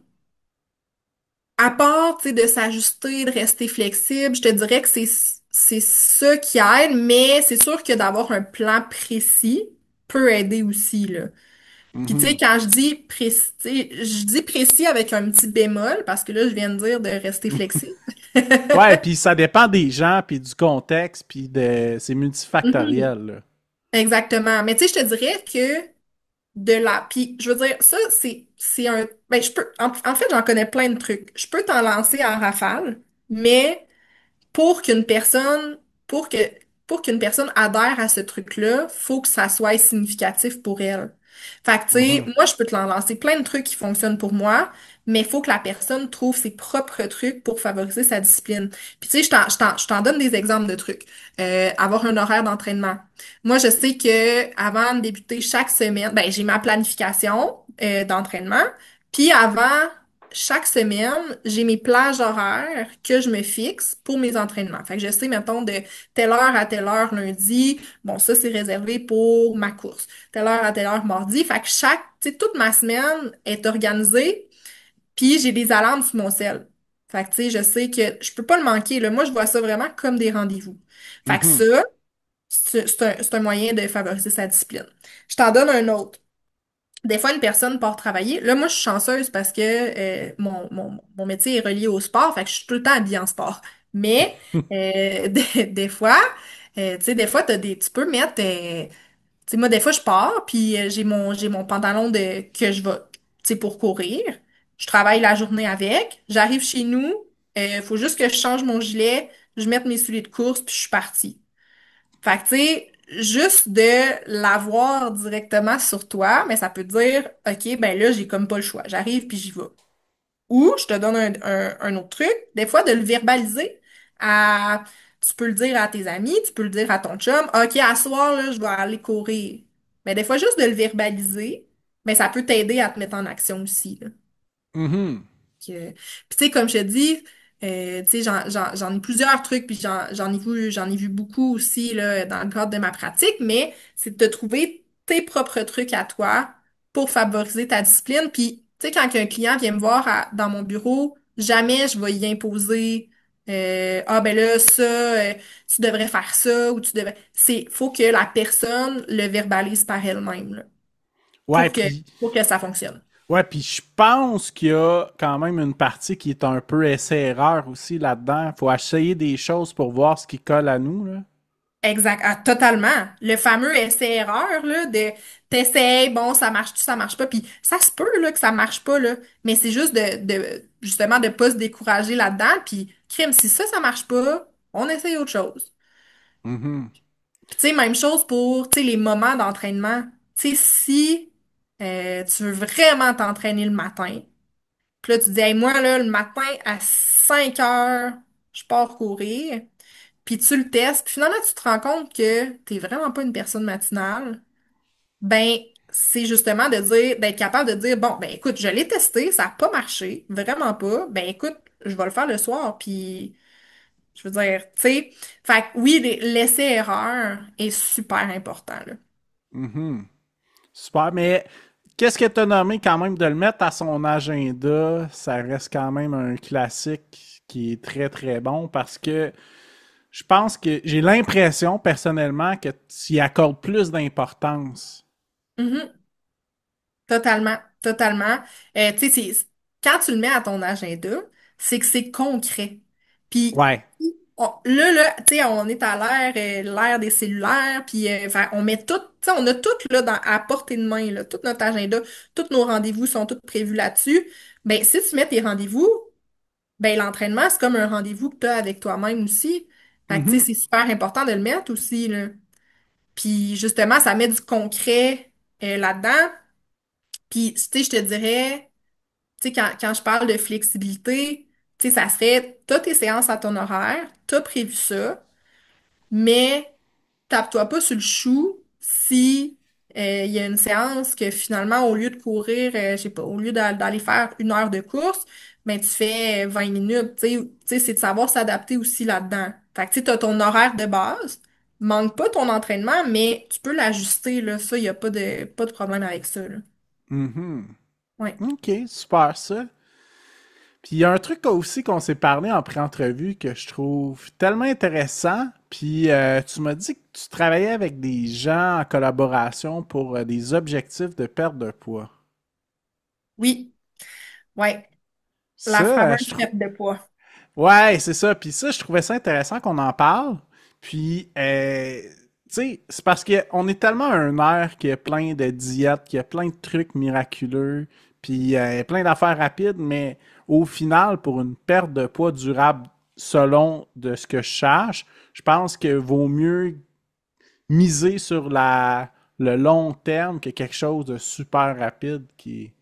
À part, tu sais, de s'ajuster, de rester flexible, je te dirais que c'est ça qui aide, mais c'est sûr que d'avoir un plan précis peut aider aussi, là. Puis tu sais, Mhm. quand je dis précis, tu sais, je dis précis avec un petit bémol, parce que là, je viens de dire de rester flexible. Ouais, puis ça dépend des gens, puis du contexte, puis c'est Mhm. multifactoriel, là. Exactement. Mais tu sais, je te dirais que puis je veux dire, ça, c'est un, ben, en fait, j'en connais plein de trucs. Je peux t'en lancer en rafale, mais pour qu'une personne, pour que, pour qu'une personne adhère à ce truc-là, faut que ça soit significatif pour elle. Fait que, tu sais, Mhm. moi, je peux te lancer plein de trucs qui fonctionnent pour moi, mais il faut que la personne trouve ses propres trucs pour favoriser sa discipline. Puis, tu sais, je t'en donne des exemples de trucs. Avoir un horaire d'entraînement. Moi, je sais que avant de débuter chaque semaine, ben, j'ai ma planification, d'entraînement. Puis avant chaque semaine, j'ai mes plages horaires que je me fixe pour mes entraînements. Fait que je sais, mettons, de telle heure à telle heure lundi, bon, ça, c'est réservé pour ma course. Telle heure à telle heure mardi. Fait que tu sais, toute ma semaine est organisée, puis j'ai des alarmes sur mon cell. Fait que, tu sais, je sais que je peux pas le manquer, là. Moi, je vois ça vraiment comme des rendez-vous. Fait que Mhm. ça, c'est un moyen de favoriser sa discipline. Je t'en donne un autre. Des fois, une personne part travailler. Là, moi, je suis chanceuse parce que mon métier est relié au sport, fait que je suis tout le temps habillée en sport. Mais des fois, tu sais, des fois, tu peux mettre, tu sais, moi, des fois, je pars, puis j'ai mon pantalon que je vais, tu sais, pour courir. Je travaille la journée avec. J'arrive chez nous, faut juste que je change mon gilet, je mette mes souliers de course, puis je suis partie. Fait que, tu sais, juste de l'avoir directement sur toi, mais ça peut dire, OK, ben là, j'ai comme pas le choix. J'arrive puis j'y vais. Ou, je te donne un autre truc, des fois, de le verbaliser tu peux le dire à tes amis, tu peux le dire à ton chum, OK, à soir, là, je vais aller courir. Mais des fois, juste de le verbaliser, mais ça peut t'aider à te mettre en action aussi, là. Mhm. Puis tu sais, comme je te dis, tu sais, j'en ai plusieurs trucs, puis j'en ai vu beaucoup aussi là, dans le cadre de ma pratique, mais c'est de trouver tes propres trucs à toi pour favoriser ta discipline. Puis, tu sais, quand un client vient me voir dans mon bureau, jamais je vais y imposer ah ben là, ça, tu devrais faire ça, ou tu devrais. Faut que la personne le verbalise par elle-même, là, Ouais, pour que, puis pour que ça fonctionne. je pense qu'il y a quand même une partie qui est un peu essai-erreur aussi là-dedans. Faut essayer des choses pour voir ce qui colle à nous, là. Exact, ah, totalement. Le fameux essai-erreur, là, de t'essayes, bon, ça marche-tu, ça marche pas, puis ça se peut, là, que ça marche pas, là, mais c'est juste justement, de pas se décourager là-dedans, puis crime, si ça marche pas, on essaye autre chose. Mhm. Puis tu sais, même chose pour, tu sais, les moments d'entraînement. Tu sais, si tu veux vraiment t'entraîner le matin, puis là, tu te dis, hey, moi, là, le matin, à 5 heures, je pars courir. Puis tu le testes, puis finalement, tu te rends compte que t'es vraiment pas une personne matinale. Ben, c'est justement d'être capable de dire, bon, ben écoute, je l'ai testé, ça n'a pas marché, vraiment pas. Ben écoute, je vais le faire le soir, puis je veux dire, tu sais, fait que oui, l'essai-erreur est super important, là. Mhm. Super, mais qu'est-ce que tu as nommé quand même de le mettre à son agenda? Ça reste quand même un classique qui est très très bon parce que je pense que j'ai l'impression personnellement que tu y accordes plus d'importance. Mhm. Totalement, totalement. Tu sais, quand tu le mets à ton agenda, c'est que c'est concret. Puis Ouais. là, tu sais, on est à l'ère des cellulaires, puis enfin, on met tout, tu sais, on a tout là à portée de main, là, tout notre agenda, tous nos rendez-vous sont tous prévus là-dessus. Ben, si tu mets tes rendez-vous, ben l'entraînement, c'est comme un rendez-vous que tu as avec toi-même aussi. Fait que, tu sais, Mhm. c'est super important de le mettre aussi, là. Puis justement, ça met du concret là-dedans. Puis, tu sais, je te dirais, tu sais, quand je parle de flexibilité, tu sais, ça serait, t'as tes séances à ton horaire, t'as prévu ça, mais tape-toi pas sur le chou si il y a une séance que finalement, au lieu de courir, je sais pas, au lieu d'aller faire 1 heure de course, ben tu fais 20 minutes. Tu sais, c'est de savoir s'adapter aussi là-dedans. Fait que tu sais, t'as ton horaire de base, manque pas ton entraînement, mais tu peux l'ajuster, là. Ça, il y a pas de problème avec ça, là. Mhm. Ouais. OK, super ça. Puis il y a un truc aussi qu'on s'est parlé en pré-entrevue que je trouve tellement intéressant. Puis tu m'as dit que tu travaillais avec des gens en collaboration pour des objectifs de perte de poids. Oui. Ouais. La Ça, fameuse perte de poids. ouais, c'est ça. Puis ça, je trouvais ça intéressant qu'on en parle. Puis, tu sais, c'est parce qu'on est tellement à un air qui a plein de diètes, qui a plein de trucs miraculeux, puis plein d'affaires rapides, mais au final, pour une perte de poids durable, selon de ce que je cherche, je pense que vaut mieux miser sur le long terme que quelque chose de super rapide qui...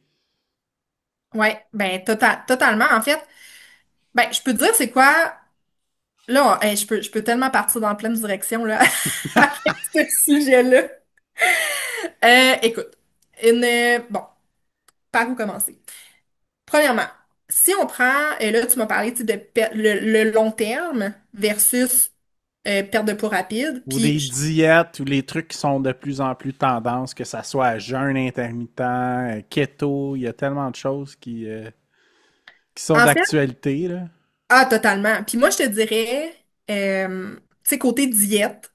Ouais, ben totalement. En fait, ben je peux te dire c'est quoi. Là, hey, je peux tellement partir dans plein de directions là avec ce sujet-là. Écoute, bon, par où commencer? Premièrement, si on prend, et là tu m'as parlé tu sais, le long terme versus perte de poids rapide, Ou puis les diètes, ou les trucs qui sont de plus en plus tendance, que ça soit jeûne intermittent, keto, il y a tellement de choses qui sont en fait, d'actualité, là. ah totalement. Puis moi je te dirais, tu sais côté diète.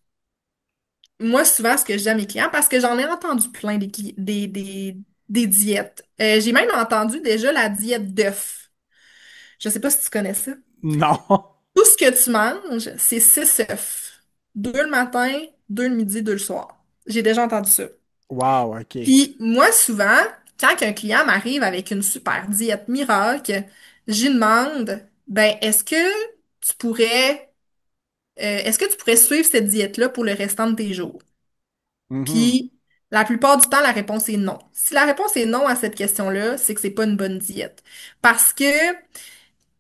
Moi, souvent, ce que je dis à mes clients, parce que j'en ai entendu plein des diètes. J'ai même entendu déjà la diète d'œuf. Je sais pas si tu connais ça. Non. Tout ce que tu manges, c'est 6 œufs. 2 le matin, 2 le midi, 2 le soir. J'ai déjà entendu ça. Wow, OK. Puis moi, souvent, quand un client m'arrive avec une super diète miracle, j'y demande, ben, est-ce que tu pourrais suivre cette diète-là pour le restant de tes jours? Mhm. Puis, la plupart du temps, la réponse est non. Si la réponse est non à cette question-là, c'est que c'est pas une bonne diète. Parce que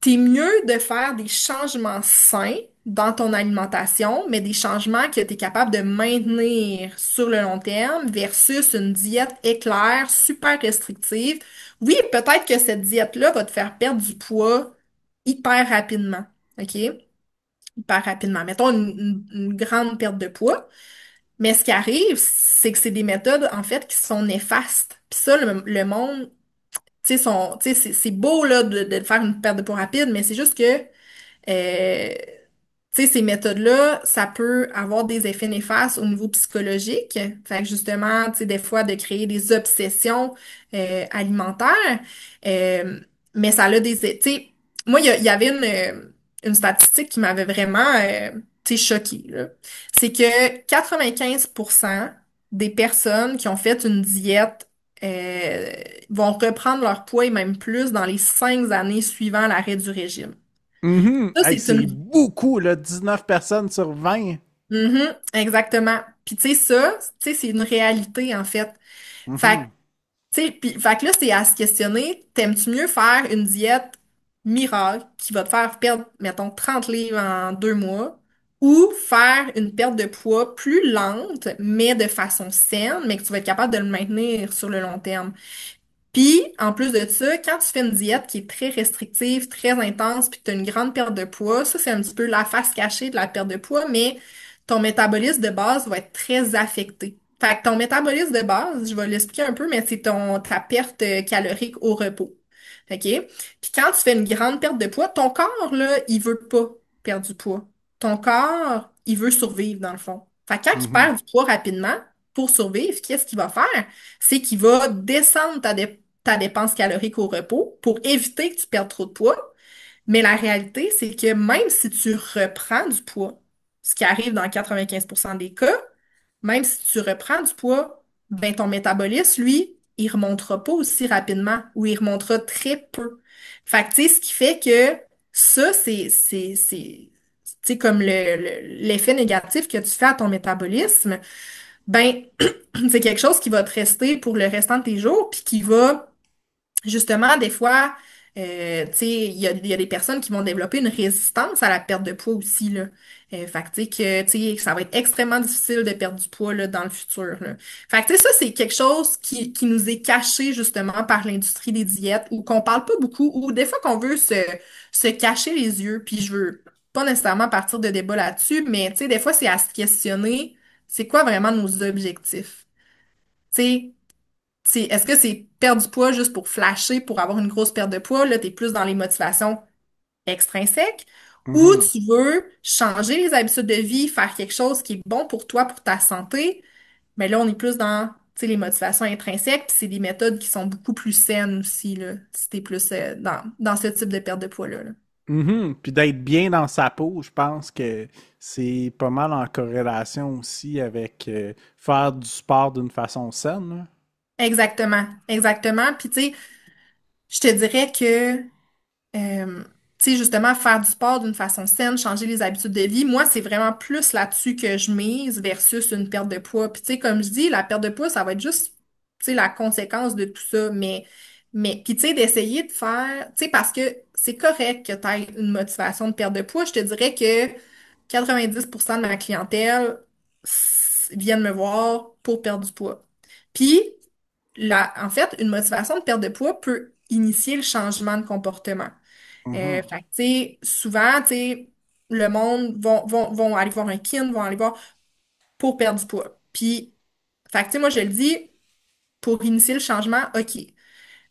t'es mieux de faire des changements sains dans ton alimentation, mais des changements que tu es capable de maintenir sur le long terme versus une diète éclair, super restrictive. Oui, peut-être que cette diète-là va te faire perdre du poids hyper rapidement. OK? Hyper rapidement. Mettons une grande perte de poids. Mais ce qui arrive, c'est que c'est des méthodes, en fait, qui sont néfastes. Puis ça, le monde, tu sais, c'est beau, là, de faire une perte de poids rapide, mais c'est juste que, euh, tu sais, ces méthodes-là, ça peut avoir des effets néfastes au niveau psychologique. Fait que justement, tu sais, des fois, de créer des obsessions alimentaires. Euh, mais ça a tu sais, moi, il y avait une statistique qui m'avait vraiment, tu sais, choquée, là. C'est que 95% des personnes qui ont fait une diète euh, vont reprendre leur poids et même plus dans les 5 années suivant l'arrêt du régime. Mhm. Ça, Hey, c'est c'est une beaucoup, là, 19 personnes sur 20. Mhm, exactement. Puis tu sais ça, tu sais c'est une réalité en fait. Fait que Mhm. tu sais puis fait que là c'est à se questionner, t'aimes-tu mieux faire une diète miracle qui va te faire perdre mettons 30 livres en 2 mois ou faire une perte de poids plus lente mais de façon saine mais que tu vas être capable de le maintenir sur le long terme. Puis, en plus de ça, quand tu fais une diète qui est très restrictive, très intense, puis que tu as une grande perte de poids, ça, c'est un petit peu la face cachée de la perte de poids, mais ton métabolisme de base va être très affecté. Fait que ton métabolisme de base, je vais l'expliquer un peu, mais c'est ta perte calorique au repos. OK? Puis quand tu fais une grande perte de poids, ton corps, là, il veut pas perdre du poids. Ton corps, il veut survivre, dans le fond. Fait que quand tu Mhm. perds du poids rapidement, pour survivre, qu'est-ce qu'il va faire? C'est qu'il va descendre ta dépense calorique au repos pour éviter que tu perdes trop de poids. Mais la réalité, c'est que même si tu reprends du poids, ce qui arrive dans 95% des cas, même si tu reprends du poids, ben ton métabolisme, lui, il remontera pas aussi rapidement ou il remontera très peu. Fait que, tu sais, ce qui fait que ça, tu sais, comme l'effet négatif que tu fais à ton métabolisme, ben, c'est quelque chose qui va te rester pour le restant de tes jours, puis qui va justement, des fois, tu sais, il y a des personnes qui vont développer une résistance à la perte de poids aussi, là. Fait que, tu sais, tu sais, ça va être extrêmement difficile de perdre du poids, là, dans le futur, là. Fait que, tu sais, ça, c'est quelque chose qui nous est caché, justement, par l'industrie des diètes, ou qu'on parle pas beaucoup, ou des fois qu'on veut se cacher les yeux, puis je veux pas nécessairement partir de débat là-dessus, mais, tu sais, des fois, c'est à se questionner, c'est quoi vraiment nos objectifs? Tu sais, est-ce que c'est perdre du poids juste pour flasher, pour avoir une grosse perte de poids? Là, t'es plus dans les motivations extrinsèques. Ou Mhm. tu veux changer les habitudes de vie, faire quelque chose qui est bon pour toi, pour ta santé. Mais là, on est plus dans, tu sais, les motivations intrinsèques, puis c'est des méthodes qui sont beaucoup plus saines aussi, là, si t'es plus dans ce type de perte de poids-là. Là. Mhm. Puis d'être bien dans sa peau, je pense que c'est pas mal en corrélation aussi avec faire du sport d'une façon saine, là. Exactement, exactement. Puis tu sais, je te dirais que tu sais, justement, faire du sport d'une façon saine, changer les habitudes de vie, moi, c'est vraiment plus là-dessus que je mise versus une perte de poids. Puis, tu sais, comme je dis, la perte de poids, ça va être juste, tu sais, la conséquence de tout ça. Puis, tu sais, d'essayer de faire, tu sais, parce que c'est correct que tu aies une motivation de perte de poids. Je te dirais que 90% de ma clientèle viennent me voir pour perdre du poids. Puis, en fait, une motivation de perte de poids peut initier le changement de comportement. Mhm. Fait que, tu sais, souvent, tu sais, le monde vont aller voir un kin, vont aller voir pour perdre du poids. Puis, fait que, tu sais, moi, je le dis, pour initier le changement, OK.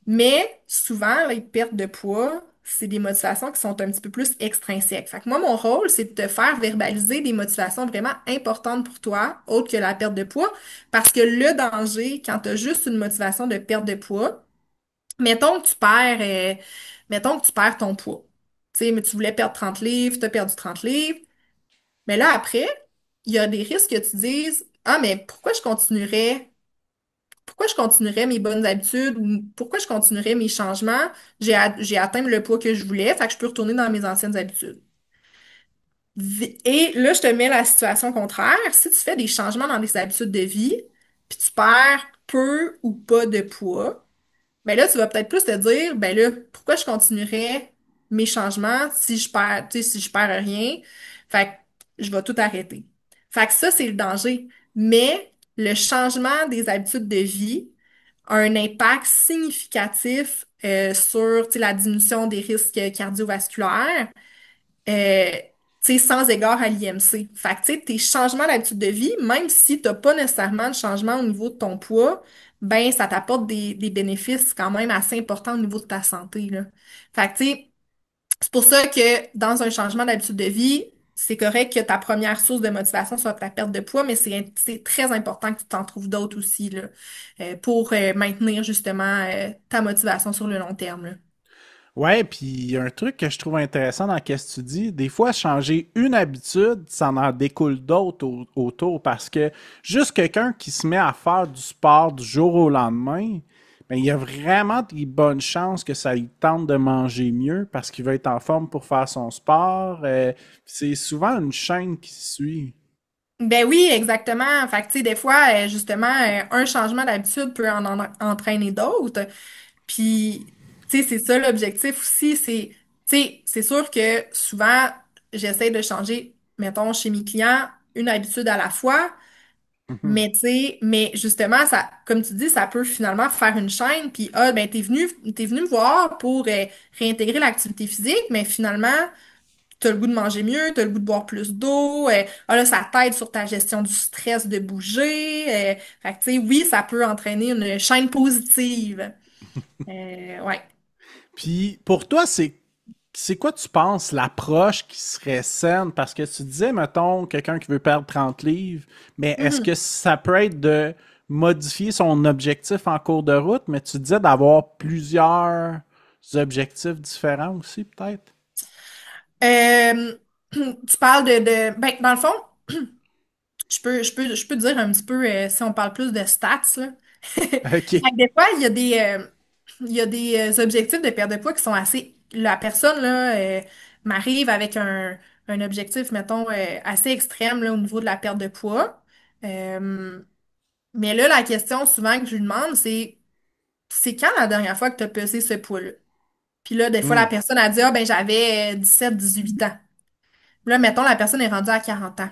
Mais souvent, les pertes de poids, c'est des motivations qui sont un petit peu plus extrinsèques. Fait que moi, mon rôle, c'est de te faire verbaliser des motivations vraiment importantes pour toi, autres que la perte de poids, parce que le danger, quand tu as juste une motivation de perte de poids, mettons que tu perds, mettons que tu perds ton poids. Tu sais, mais tu voulais perdre 30 livres, tu as perdu 30 livres. Mais là, après, il y a des risques que tu dises, ah, mais pourquoi je continuerais mes bonnes habitudes ou pourquoi je continuerais mes changements? J'ai atteint le poids que je voulais, fait que je peux retourner dans mes anciennes habitudes. Et là, je te mets la situation contraire. Si tu fais des changements dans tes habitudes de vie, puis tu perds peu ou pas de poids, mais là, tu vas peut-être plus te dire, ben là, pourquoi je continuerais mes changements si je perds, tu sais, si je perds rien? Fait que je vais tout arrêter. Fait que ça, c'est le danger. Mais le changement des habitudes de vie a un impact significatif sur, tu sais, la diminution des risques cardiovasculaires, euh, tu sais, sans égard à l'IMC. Fait que, tu sais, tes changements d'habitude de vie, même si t'as pas nécessairement de changement au niveau de ton poids, ben, ça t'apporte des bénéfices quand même assez importants au niveau de ta santé, là. Fait que, tu sais, c'est pour ça que dans un changement d'habitude de vie, c'est correct que ta première source de motivation soit ta perte de poids, mais c'est très important que tu t'en trouves d'autres aussi, là, pour maintenir justement ta motivation sur le long terme, là. Ouais, puis un truc que je trouve intéressant dans ce que tu dis, des fois, changer une habitude, ça en découle d'autres autour parce que juste quelqu'un qui se met à faire du sport du jour au lendemain, ben, il y a vraiment des bonnes chances que ça lui tente de manger mieux parce qu'il va être en forme pour faire son sport. C'est souvent une chaîne qui suit. Ben oui, exactement. Fait que, tu sais, des fois, justement, un changement d'habitude peut entraîner d'autres. Puis, tu sais, c'est ça l'objectif aussi. Tu sais, c'est sûr que souvent, j'essaie de changer, mettons, chez mes clients, une habitude à la fois. Mhm. Mais, tu sais, mais justement, ça, comme tu dis, ça peut finalement faire une chaîne. Puis, ah, ben, t'es venu me voir pour réintégrer l'activité physique, mais finalement, t'as le goût de manger mieux, t'as le goût de boire plus d'eau, ah là, ça t'aide sur ta gestion du stress de bouger. Fait que, tu sais, oui, ça peut entraîner une chaîne positive. Ouais. Puis pour toi, c'est quoi, tu penses, l'approche qui serait saine? Parce que tu disais, mettons, quelqu'un qui veut perdre 30 livres, mais est-ce Mhm. que ça peut être de modifier son objectif en cours de route, mais tu disais d'avoir plusieurs objectifs différents aussi, peut-être? Euh, Tu parles ben, dans le fond, je peux te dire un petit peu, si on parle plus de stats, là. OK. Fait que des fois, il y a des objectifs de perte de poids qui sont assez. La personne, là, m'arrive avec un objectif, mettons, assez extrême, là, au niveau de la perte de poids. Euh, mais là, la question souvent que je lui demande, c'est quand la dernière fois que tu as pesé ce poids-là? Puis là, des fois, la Hmm. personne a dit, ah, ben, j'avais 17, 18 ans. Là, mettons, la personne est rendue à 40 ans.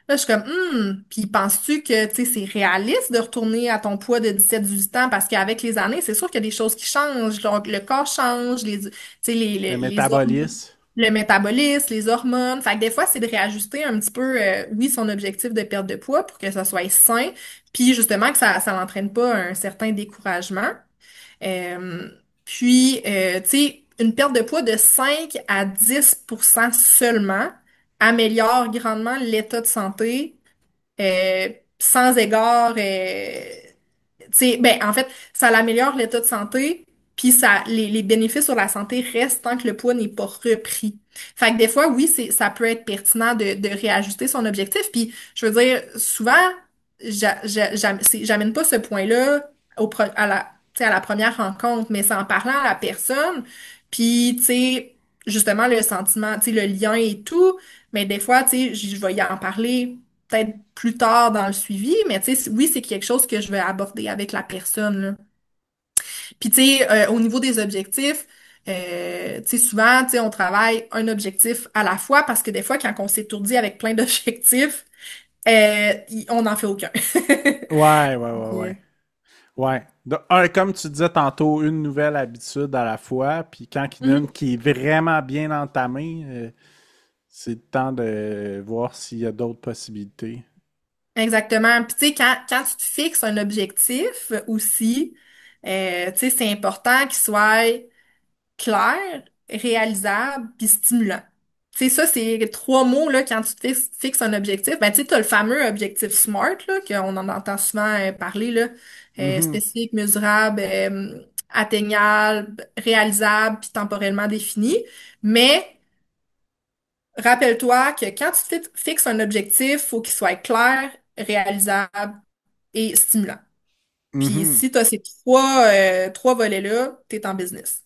Là, je suis comme, puis penses-tu que, tu sais, c'est réaliste de retourner à ton poids de 17, 18 ans? Parce qu'avec les années, c'est sûr qu'il y a des choses qui changent. Donc, le corps change, tu sais, Le les hormones, métabolisme. le métabolisme, les hormones. Fait que des fois, c'est de réajuster un petit peu, oui, son objectif de perte de poids pour que ça soit sain, puis justement que ça n'entraîne pas un certain découragement. Euh, tu sais, une perte de poids de 5 à 10% seulement améliore grandement l'état de santé, euh, sans égard. Ben, en fait, ça l'améliore l'état de santé, puis les bénéfices sur la santé restent tant que le poids n'est pas repris. Fait que des fois, oui, ça peut être pertinent de réajuster son objectif. Puis, je veux dire, souvent, j'amène pas ce point-là tu sais, à la première rencontre, mais c'est en parlant à la personne, puis, tu sais, justement, le sentiment, tu sais, le lien et tout, mais des fois, tu sais, je vais y en parler peut-être plus tard dans le suivi, mais tu sais, oui, c'est quelque chose que je vais aborder avec la personne, là. Puis tu sais, au niveau des objectifs, tu sais, souvent, tu sais, on travaille un objectif à la fois parce que des fois, quand on s'étourdit avec plein d'objectifs, on n'en fait aucun. Ouais, ouais, ouais, Euh, ouais. Ouais. Comme tu disais tantôt, une nouvelle habitude à la fois, puis quand il y en a une mhm. qui est vraiment bien entamée, c'est le temps de voir s'il y a d'autres possibilités. Exactement. Puis tu sais, quand tu te fixes un objectif aussi, tu sais, c'est important qu'il soit clair, réalisable, puis stimulant. Tu sais, ça, c'est trois mots, là, quand tu te fixes un objectif. Ben, tu sais, t'as le fameux objectif SMART, là, qu'on en entend souvent parler, là, Mhm. spécifique, mesurable, atteignable, réalisable, puis temporellement défini. Mais rappelle-toi que quand tu te fixes un objectif, faut qu'il soit clair, réalisable et stimulant. Puis Mhm. si tu as ces trois volets-là, t'es en business.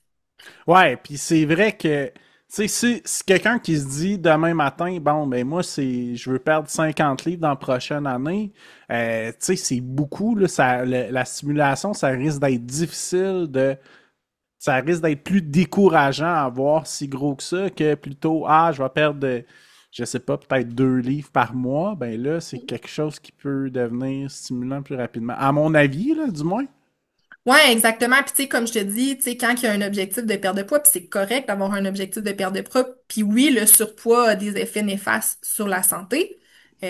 Ouais, puis c'est vrai que, tu sais, si quelqu'un qui se dit demain matin, bon, ben moi, je veux perdre 50 livres dans la prochaine année, tu sais, c'est beaucoup, là, la stimulation, ça risque d'être plus décourageant à voir si gros que ça que plutôt, je vais perdre, je sais pas, peut-être 2 livres par mois, ben là, c'est quelque chose qui peut devenir stimulant plus rapidement. À mon avis, là, du moins. Ouais, exactement. Puis tu sais, comme je te dis, tu sais, quand il y a un objectif de perte de poids, puis c'est correct d'avoir un objectif de perte de poids, puis oui, le surpoids a des effets néfastes sur la santé.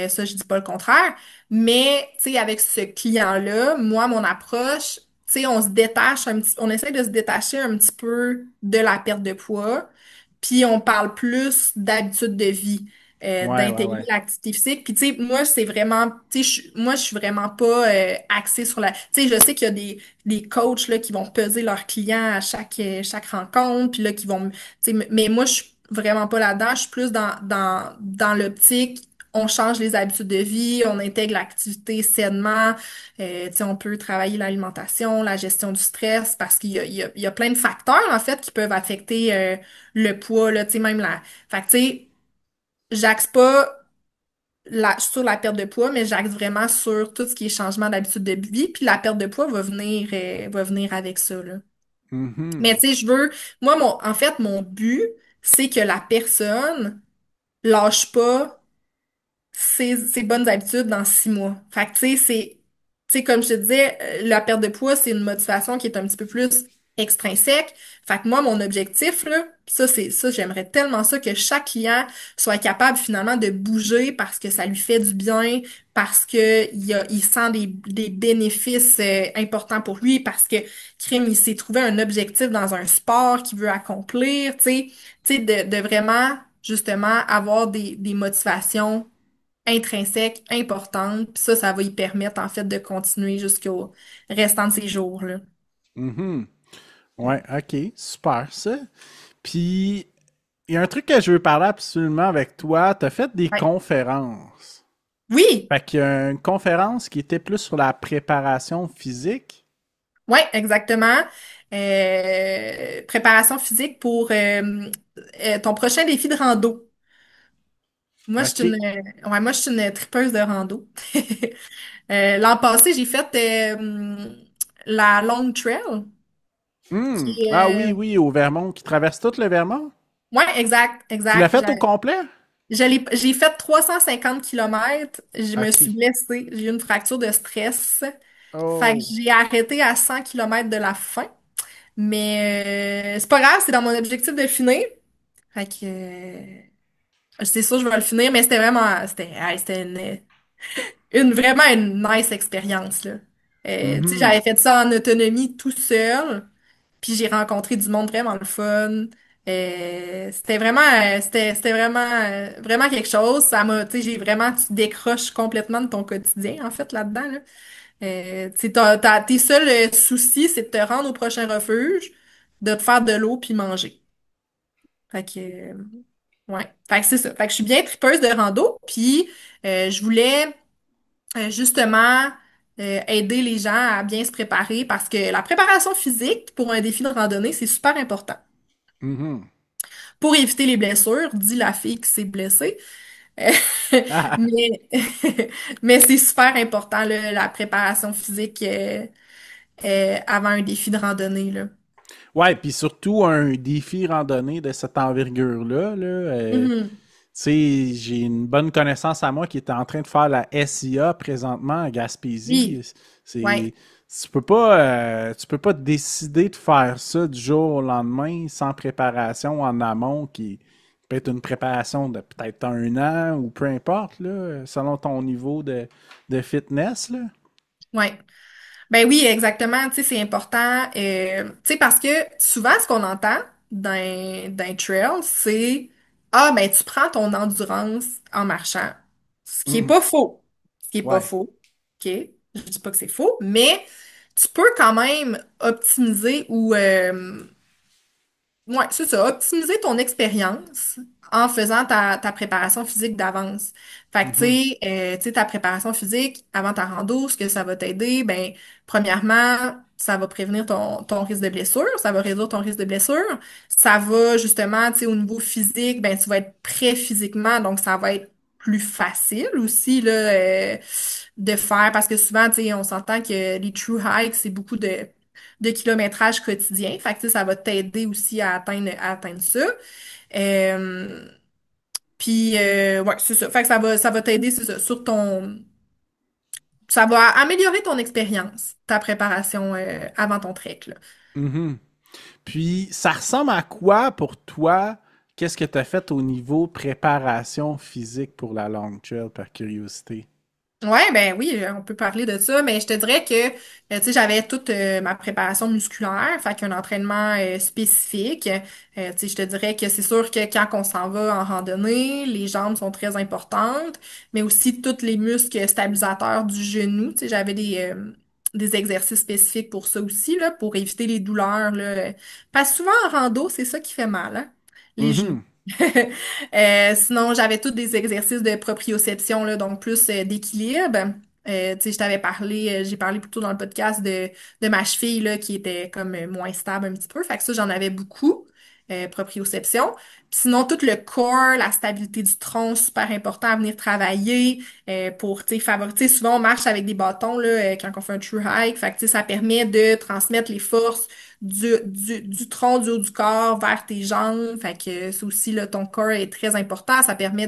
Ça, je dis pas le contraire. Mais tu sais, avec ce client-là, moi, mon approche, tu sais, on essaie de se détacher un petit peu de la perte de poids, puis on parle plus d'habitude de vie. Ouais, ouais, D'intégrer ouais. l'activité physique. Puis, tu sais, moi, c'est vraiment, tu sais, moi, je suis vraiment pas axée sur la... Tu sais, je sais qu'il y a des coachs là, qui vont peser leurs clients à chaque rencontre, puis là, qui vont... Tu sais, mais moi, je suis vraiment pas là-dedans. Je suis plus dans l'optique, on change les habitudes de vie, on intègre l'activité sainement, tu sais, on peut travailler l'alimentation, la gestion du stress, parce qu'il y a plein de facteurs, en fait, qui peuvent affecter le poids, là, tu sais, même la... Fait que, tu sais, j'axe pas sur la perte de poids, mais j'axe vraiment sur tout ce qui est changement d'habitude de vie, puis la perte de poids va venir avec ça, là. Mhm. Mais tu sais, moi, en fait, mon but, c'est que la personne lâche pas ses bonnes habitudes dans 6 mois. Fait que tu sais, comme je te disais, la perte de poids, c'est une motivation qui est un petit peu plus extrinsèque. Fait que moi, mon objectif, là, ça, c'est ça, j'aimerais tellement ça que chaque client soit capable finalement de bouger parce que ça lui fait du bien, parce que il sent des bénéfices importants pour lui, parce que crime, il s'est trouvé un objectif dans un sport qu'il veut accomplir, de vraiment justement avoir des motivations intrinsèques importantes. Puis ça va lui permettre en fait de continuer jusqu'au restant de ses jours, là. Mhm. Ouais, ok, super ça. Puis, il y a un truc que je veux parler absolument avec toi. Tu as fait des Ouais. conférences. Oui, Fait qu'il y a une conférence qui était plus sur la préparation physique. ouais, exactement. Préparation physique pour ton prochain défi de rando. Moi, je suis OK. ouais, moi, je suis une tripeuse de rando. L'an passé, j'ai fait la Long Trail. Hmm. Qui, Ah oui, oui, au Vermont, qui traverse tout le Vermont. ouais, exact, Tu l'as exact. fait au complet? J'ai fait 350 kilomètres. Je me suis OK. blessée. J'ai eu une fracture de stress. Fait que Oh. j'ai arrêté à 100 kilomètres de la fin. Mais c'est pas grave, c'est dans mon objectif de le finir. Fait que c'est sûr, je vais le finir, mais c'était vraiment une nice expérience, là. Tu sais, Mhm. j'avais fait ça en autonomie tout seul, puis j'ai rencontré du monde vraiment le fun. C'était vraiment, vraiment quelque chose. Tu sais, j'ai vraiment, tu décroches complètement de ton quotidien, en fait, là-dedans, là. Tu sais, tes seuls soucis, c'est de te rendre au prochain refuge, de te faire de l'eau puis manger. Fait que, ouais. Fait que c'est ça. Fait que je suis bien tripeuse de rando, puis je voulais justement aider les gens à bien se préparer parce que la préparation physique pour un défi de randonnée, c'est super important. Mhm. Pour éviter les blessures, dit la fille qui s'est blessée. Euh, Ah. mais mais c'est super important, là, la préparation physique avant un défi de randonnée, là. Ouais, puis surtout un défi randonnée de cette envergure-là, là, Mhm. tu sais, j'ai une bonne connaissance à moi qui est en train de faire la SIA présentement à Oui, Gaspésie. ouais. C'est, tu peux pas décider de faire ça du jour au lendemain sans préparation en amont qui peut être une préparation de peut-être un an ou peu importe, là, selon ton niveau de fitness, là. Ouais. Ben oui, exactement. Tu sais, c'est important. Tu sais, parce que souvent, ce qu'on entend d'un trail, c'est ah, ben, tu prends ton endurance en marchant. Ce qui est Mhm. pas faux. Ce qui est pas Ouais. faux. OK? Je dis pas que c'est faux, mais tu peux quand même optimiser ou ouais, c'est ça, optimiser ton expérience en faisant ta préparation physique d'avance. Fait que, Mhm. tu sais, ta préparation physique avant ta rando, ce que ça va t'aider, ben, premièrement, ça va prévenir ton risque de blessure, ça va réduire ton risque de blessure. Ça va, justement, tu sais, au niveau physique, ben, tu vas être prêt physiquement, donc ça va être plus facile aussi, là, de faire, parce que souvent, tu sais, on s'entend que les true hikes, c'est beaucoup de kilométrage quotidien. Fait que, tu sais, ça va t'aider aussi à atteindre ça. Euh, ouais, c'est ça. Fait que ça va t'aider, c'est ça, sur ton... Ça va améliorer ton expérience, ta préparation avant ton trek, là. Mhm. Puis, ça ressemble à quoi pour toi? Qu'est-ce que tu as fait au niveau préparation physique pour la long trail, par curiosité? Ouais, ben oui, on peut parler de ça, mais je te dirais que, tu sais, j'avais toute ma préparation musculaire, fait qu'un entraînement spécifique. Tu sais, je te dirais que c'est sûr que quand on s'en va en randonnée, les jambes sont très importantes, mais aussi tous les muscles stabilisateurs du genou. Tu sais, j'avais des exercices spécifiques pour ça aussi, là, pour éviter les douleurs, là. Parce que souvent en rando, c'est ça qui fait mal, hein, les genoux. Mhm. Sinon, j'avais tous des exercices de proprioception, là, donc plus d'équilibre. Tu sais, j'ai parlé plutôt dans le podcast de ma cheville, là, qui était comme moins stable un petit peu. Fait que ça, j'en avais beaucoup, proprioception. Puis sinon, tout le corps, la stabilité du tronc, super important à venir travailler pour, tu sais, favoriser. Souvent, on marche avec des bâtons, là, quand on fait un true hike. Fait que, tu sais, ça permet de transmettre les forces du tronc, du haut du corps vers tes jambes. Fait que c'est aussi, là, ton corps est très important. Ça permet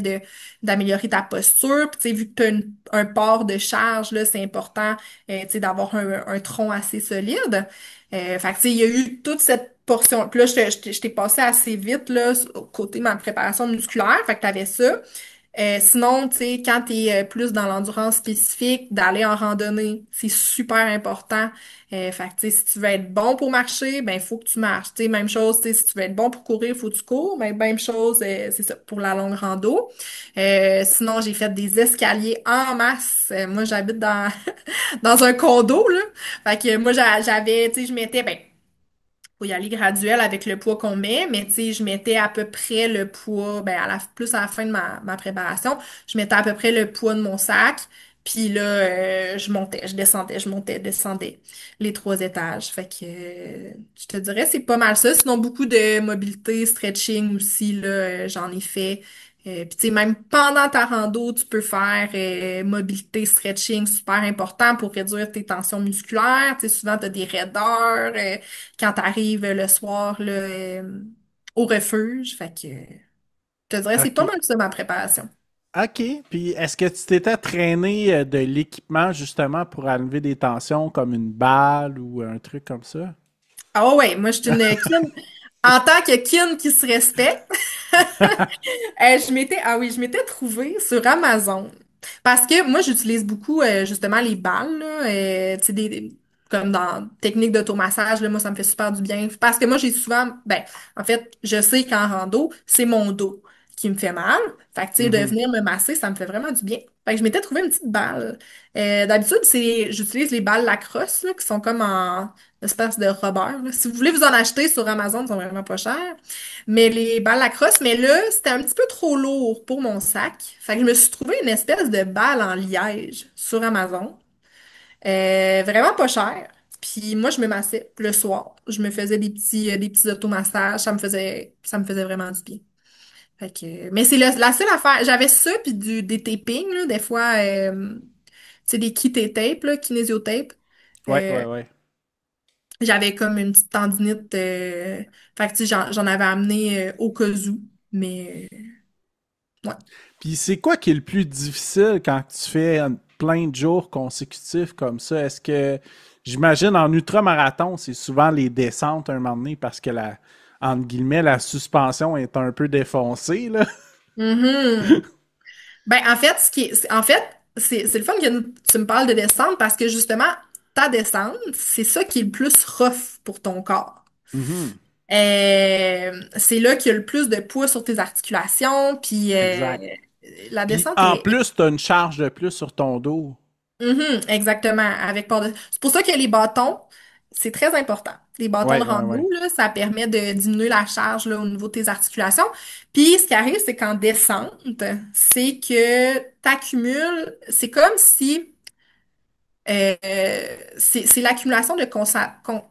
d'améliorer ta posture. Puis, tu sais, vu que tu as un port de charge, là, c'est important, tu sais, d'avoir un tronc assez solide. Fait que, tu sais, il y a eu toute cette portion. Puis là, je t'ai passé assez vite, là, côté ma préparation musculaire. Fait que t'avais ça. Sinon, tu sais, quand tu es plus dans l'endurance spécifique, d'aller en randonnée, c'est super important. Fait que, tu sais, si tu veux être bon pour marcher, ben, il faut que tu marches. Tu sais, même chose, tu sais, si tu veux être bon pour courir, il faut que tu cours. Ben, même chose, c'est ça, pour la longue rando. Sinon, j'ai fait des escaliers en masse. Moi, j'habite dans, dans un condo, là. Fait que moi, j'avais, tu sais, je mettais, ben, faut y aller graduel avec le poids qu'on met, mais tu sais, je mettais à peu près le poids, ben plus à la fin de ma préparation, je mettais à peu près le poids de mon sac, puis là, je montais, je descendais, je montais, descendais les 3 étages. Fait que, je te dirais, c'est pas mal ça. Sinon, beaucoup de mobilité, stretching aussi, là, j'en ai fait. Puis tu sais, même pendant ta rando, tu peux faire mobilité, stretching, super important pour réduire tes tensions musculaires. Tu sais, souvent, tu as des raideurs. Quand t'arrives le soir là, au refuge. Fait que je te dirais, c'est pas OK. mal ça ma préparation. OK. Puis est-ce que tu t'étais traîné de l'équipement justement pour enlever des tensions comme une balle ou un truc comme ça? Ah ouais, moi je suis une kin. En tant que kin qui se respecte, ah oui, je m'étais trouvée sur Amazon. Parce que moi, j'utilise beaucoup justement les balles, là, tu sais, comme dans technique d'automassage, là, moi, ça me fait super du bien. Parce que moi, j'ai souvent, ben, en fait, je sais qu'en rando, c'est mon dos qui me fait mal. Fait que, tu sais, de Mhm. venir me masser, ça me fait vraiment du bien. Fait que je m'étais trouvé une petite balle. D'habitude, j'utilise les balles lacrosse, là, qui sont comme en espèce de rubber, là. Si vous voulez vous en acheter sur Amazon, ils sont vraiment pas chers. Mais les balles lacrosse, mais là, c'était un petit peu trop lourd pour mon sac. Fait que je me suis trouvé une espèce de balle en liège sur Amazon. Vraiment pas cher. Puis moi, je me massais le soir. Je me faisais des petits automassages. Ça me faisait vraiment du bien. Fait que, mais c'est la seule affaire. J'avais ça, puis des tapings, là, des fois, tu sais, des tapes, là, kinésiotape. Ouais, Euh, ouais, ouais. J'avais comme une petite tendinite. Fait que, tu sais, j'en avais amené au cas où. Mais, ouais. Puis c'est quoi qui est le plus difficile quand tu fais plein de jours consécutifs comme ça? Est-ce que, j'imagine, en ultramarathon, c'est souvent les descentes un moment donné parce que entre guillemets, la suspension est un peu défoncée, là. Mhm. Ben, en fait, en fait, c'est le fun que tu me parles de descente parce que justement, ta descente, c'est ça qui est le plus rough pour ton corps. Mhm. C'est là qu'il y a le plus de poids sur tes articulations, puis Exact. la Puis descente en est. plus, tu as une charge de plus sur ton dos. Mhm, exactement, avec port de. C'est pour ça que les bâtons, c'est très important. Les bâtons de Ouais, ouais, ouais. rando, là, ça permet de diminuer la charge là, au niveau de tes articulations. Puis ce qui arrive, c'est qu'en descente, c'est que t'accumules, c'est comme si c'est l'accumulation de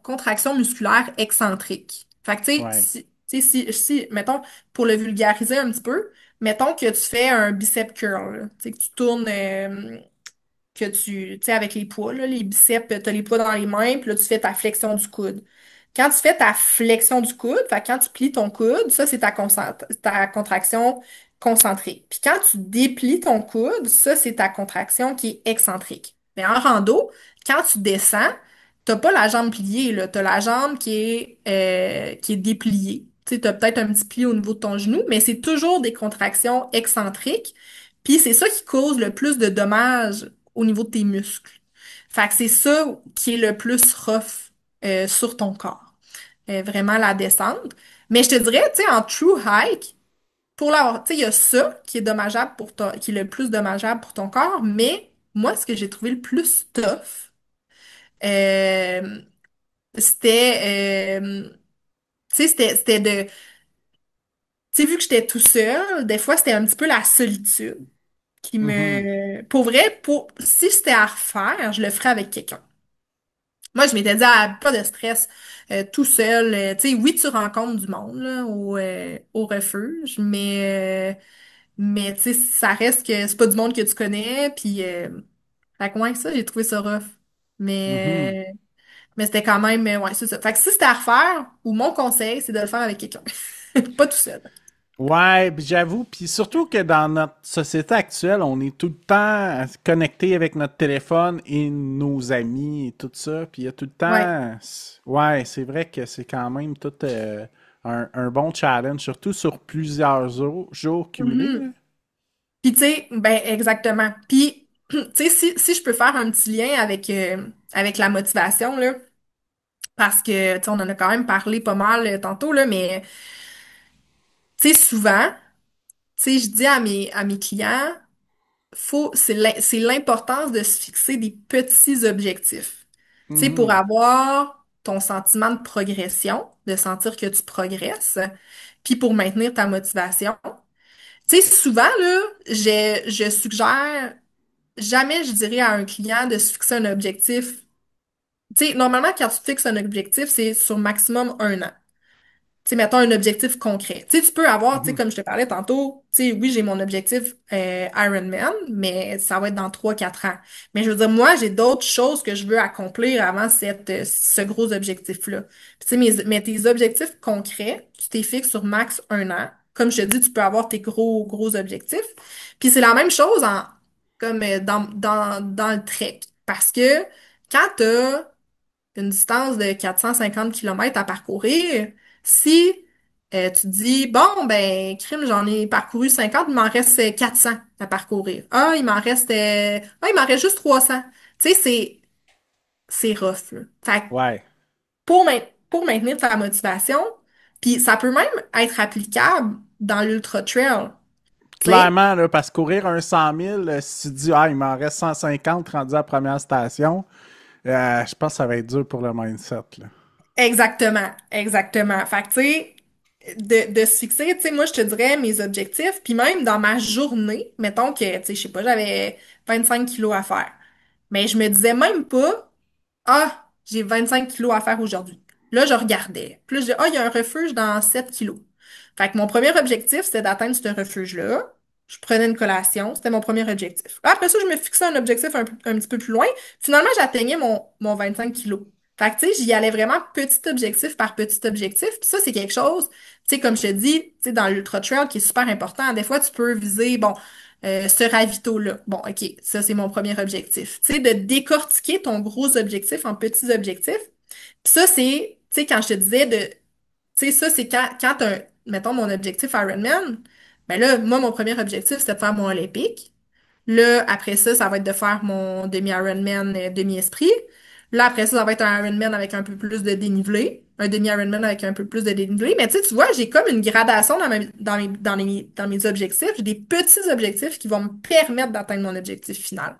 contractions musculaires excentriques. Fait que, tu sais, Ouais. tu sais, mettons, pour le vulgariser un petit peu, mettons que tu fais un bicep curl, là. Tu sais, que tu tournes, tu sais, avec les poids, là, les biceps, t'as les poids dans les mains, puis là, tu fais ta flexion du coude. Quand tu fais ta flexion du coude, fait que quand tu plies ton coude, ça, c'est ta contraction concentrique. Puis quand tu déplies ton coude, ça, c'est ta contraction qui est excentrique. Mais en rando, quand tu descends, t'as pas la jambe pliée, là. T'as la jambe qui est dépliée. Tu sais, t'as peut-être un petit pli au niveau de ton genou, mais c'est toujours des contractions excentriques. Puis c'est ça qui cause le plus de dommages au niveau de tes muscles. Fait que c'est ça qui est le plus rough sur ton corps. Vraiment la descente. Mais je te dirais, tu sais, en true hike, pour l'avoir, tu sais, il y a ça qui est dommageable qui est le plus dommageable pour ton corps, mais moi, ce que j'ai trouvé le plus tough, euh, tu sais, c'était tu sais, vu que j'étais tout seul, des fois, c'était un petit peu la solitude Mhm. pour vrai, si c'était à refaire, je le ferais avec quelqu'un. Moi, je m'étais dit, ah, pas de stress, tout seul. Tu sais, oui, tu rencontres du monde là, au refuge, mais tu sais, ça reste que c'est pas du monde que tu connais. Puis, fait que, ouais, ça, j'ai trouvé ça rough. Mhm. Mais Mais c'était quand même, ouais, c'est ça. Fait que si c'était à refaire, ou mon conseil, c'est de le faire avec quelqu'un. Pas tout seul. Ouais, puis j'avoue, puis surtout que dans notre société actuelle, on est tout le temps connecté avec notre téléphone et nos amis et tout ça, puis il y a tout le Ouais. temps... Ouais, c'est vrai que c'est quand même tout un bon challenge, surtout sur plusieurs jours cumulés, là. Mhm. Puis tu sais, ben exactement. Puis, tu sais, si je peux faire un petit lien avec la motivation, là, parce que, tu sais, on en a quand même parlé pas mal tantôt, là, mais, tu sais, souvent, tu sais, je dis à mes clients, c'est l'importance de se fixer des petits objectifs. Tu sais, pour Mhm. avoir ton sentiment de progression, de sentir que tu progresses, puis pour maintenir ta motivation. Tu sais, souvent, là, je suggère jamais, je dirais à un client de se fixer un objectif. Tu sais, normalement, quand tu te fixes un objectif, c'est sur maximum un an. Tu sais, mettons un objectif concret. Tu sais, tu peux avoir, tu sais, Mhm. comme je te parlais tantôt, tu sais, oui, j'ai mon objectif Ironman, mais ça va être dans 3 4 ans. Mais je veux dire, moi, j'ai d'autres choses que je veux accomplir avant ce gros objectif-là. Puis, tu sais, mais tes objectifs concrets, tu t'es fixes sur max un an. Comme je te dis, tu peux avoir tes gros objectifs. Puis c'est la même chose comme dans le trek. Parce que quand tu une distance de 450 kilomètres à parcourir, si tu te dis, bon, ben, crime, j'en ai parcouru 50, il m'en reste 400 à parcourir. Il m'en reste juste 300. Tu sais, c'est rough, là. Fait que Ouais. pour maintenir ta motivation, puis ça peut même être applicable dans l'ultra trail. Tu sais, Clairement, là, parce que courir un 100 000, si tu dis, ah, il m'en reste 150 rendu à la première station, je pense que ça va être dur pour le mindset, là. exactement, exactement. Fait que, tu sais, de se fixer, tu sais, moi, je te dirais mes objectifs, puis même dans ma journée, mettons que, tu sais, je sais pas, j'avais 25 kilos à faire. Mais je me disais même pas, ah, j'ai 25 kilos à faire aujourd'hui. Là, je regardais. Puis là, je dis, ah, il y a un refuge dans 7 kilos. Fait que mon premier objectif, c'était d'atteindre ce refuge-là. Je prenais une collation, c'était mon premier objectif. Après ça, je me fixais un objectif un petit peu plus loin. Finalement, j'atteignais mon 25 kilos. Fait que, tu sais, j'y allais vraiment petit objectif par petit objectif. Puis ça, c'est quelque chose, tu sais, comme je te dis, tu sais, dans l'ultra trail qui est super important. Des fois, tu peux viser, bon, ce ravito-là. Bon, OK, ça, c'est mon premier objectif. Tu sais, de décortiquer ton gros objectif en petits objectifs. Puis ça, c'est, tu sais, quand je te disais de, tu sais, ça, c'est quand mettons, mon objectif Ironman, ben là, moi, mon premier objectif, c'était de faire mon olympique. Là, après ça, ça va être de faire mon demi-Ironman, demi-esprit. Là, après ça, ça va être un Ironman avec un peu plus de dénivelé. Un demi-Ironman avec un peu plus de dénivelé. Mais tu sais, tu vois, j'ai comme une gradation dans mes objectifs. J'ai des petits objectifs qui vont me permettre d'atteindre mon objectif final.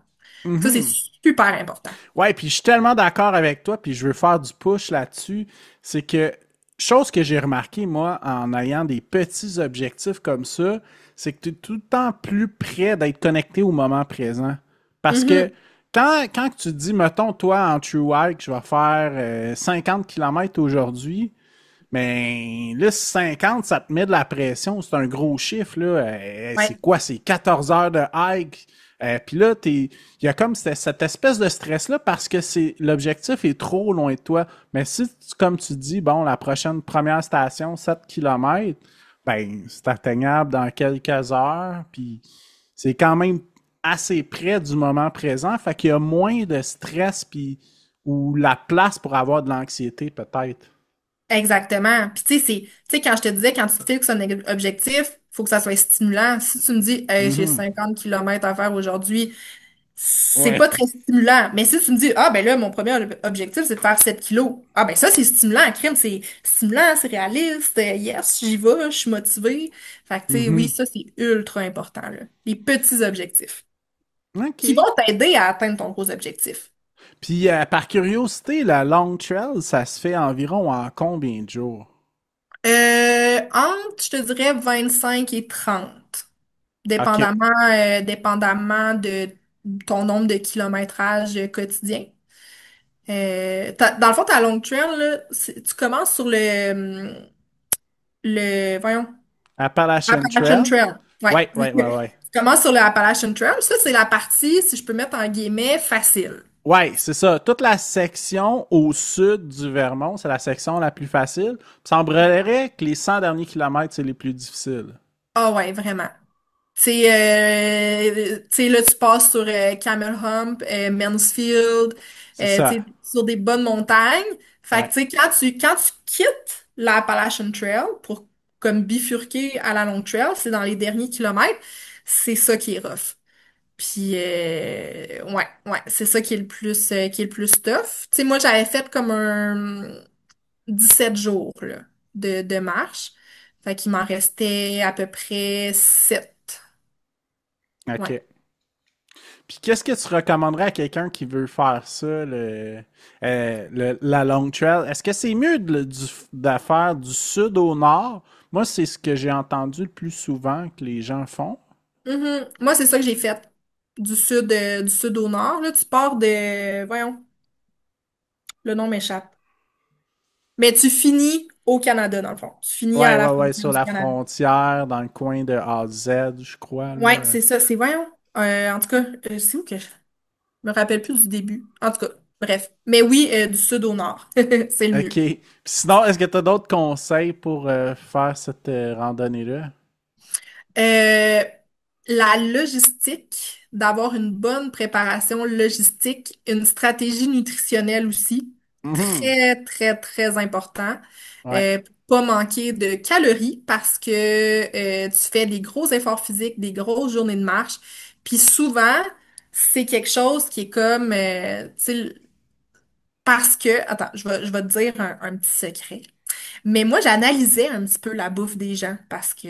Ça, c'est Mhm. super important. Ouais, puis je suis tellement d'accord avec toi, puis je veux faire du push là-dessus. C'est que, chose que j'ai remarqué, moi, en ayant des petits objectifs comme ça, c'est que tu es tout le temps plus près d'être connecté au moment présent. Parce que Mhm. quand tu te dis, mettons, toi, en true hike, je vais faire 50 km aujourd'hui, mais là, 50, ça te met de la pression. C'est un gros chiffre, là. C'est Ouais, quoi? C'est 14 heures de hike. Puis là, il y a comme cette espèce de stress-là parce que l'objectif est trop loin de toi. Mais si, comme tu dis, bon, la prochaine première station, 7 km, ben, c'est atteignable dans quelques heures. Puis c'est quand même assez près du moment présent. Fait qu'il y a moins de stress, puis, ou la place pour avoir de l'anxiété, peut-être. exactement. Puis tu sais, quand je te disais, quand tu te fixes un objectif, faut que ça soit stimulant. Si tu me dis, hey, j'ai Mhm. 50 kilomètres à faire aujourd'hui, c'est Ouais. pas très stimulant. Mais si tu me dis, ah, ben là, mon premier objectif, c'est de faire 7 kilos. Ah, ben ça, c'est stimulant. Crime, c'est stimulant, c'est réaliste. Yes, j'y vais, je suis motivée. Fait que, tu sais, oui, Mhm. ça, c'est ultra important, là. Les petits objectifs qui vont OK. t'aider à atteindre ton gros objectif. Puis, par curiosité, la long trail, ça se fait environ en combien de jours? Entre, je te dirais, 25 et 30. OK. Dépendamment de ton nombre de kilométrage quotidien. Dans le fond, ta long trail, là, tu commences sur voyons, Appalachian Appalachian Trail? Trail. Ouais. Ouais, ouais, ouais, ouais. Tu commences sur le Appalachian Trail. Ça, c'est la partie, si je peux mettre en guillemets, facile. Ouais, c'est ça. Toute la section au sud du Vermont, c'est la section la plus facile. Il semblerait que les 100 derniers kilomètres, c'est les plus difficiles. Ah ouais, vraiment. Tu sais, là, tu passes sur Camel Hump, Mansfield, C'est tu sais, ça. sur des bonnes montagnes. Fait que, Ouais. tu sais, quand tu quittes la Appalachian Trail pour comme bifurquer à la Long Trail, c'est dans les derniers kilomètres, c'est ça qui est rough. Puis, ouais, c'est ça qui est le plus tough. Tu sais, moi, j'avais fait comme un 17 jours, là, de marche. Fait qu'il m'en restait à peu près 7. Ouais. OK. Puis qu'est-ce que tu recommanderais à quelqu'un qui veut faire ça, la long trail? Est-ce que c'est mieux de faire du sud au nord? Moi, c'est ce que j'ai entendu le plus souvent que les gens font. Mhm. Moi, c'est ça que j'ai fait. Du sud au nord, là. Tu pars de... Voyons, le nom m'échappe. Mais tu finis au Canada, dans le fond. Tu finis à Ouais, la ouais, ouais, frontière sur du la Canada. frontière, dans le coin de A Z, je crois, Ouais, là. c'est ça. C'est, voyons. En tout cas, c'est où que je me rappelle plus du début. En tout cas, bref. Mais oui, du sud au nord. C'est le OK. mieux. Puis sinon, est-ce que tu as d'autres conseils pour faire cette randonnée-là? Euh, la logistique, d'avoir une bonne préparation logistique, une stratégie nutritionnelle aussi, Mhm. très, très, très important. Ouais. Pas manquer de calories parce que tu fais des gros efforts physiques, des grosses journées de marche. Puis souvent, c'est quelque chose qui est comme, tu sais, parce que, attends, je vais te dire un petit secret. Mais moi, j'analysais un petit peu la bouffe des gens parce que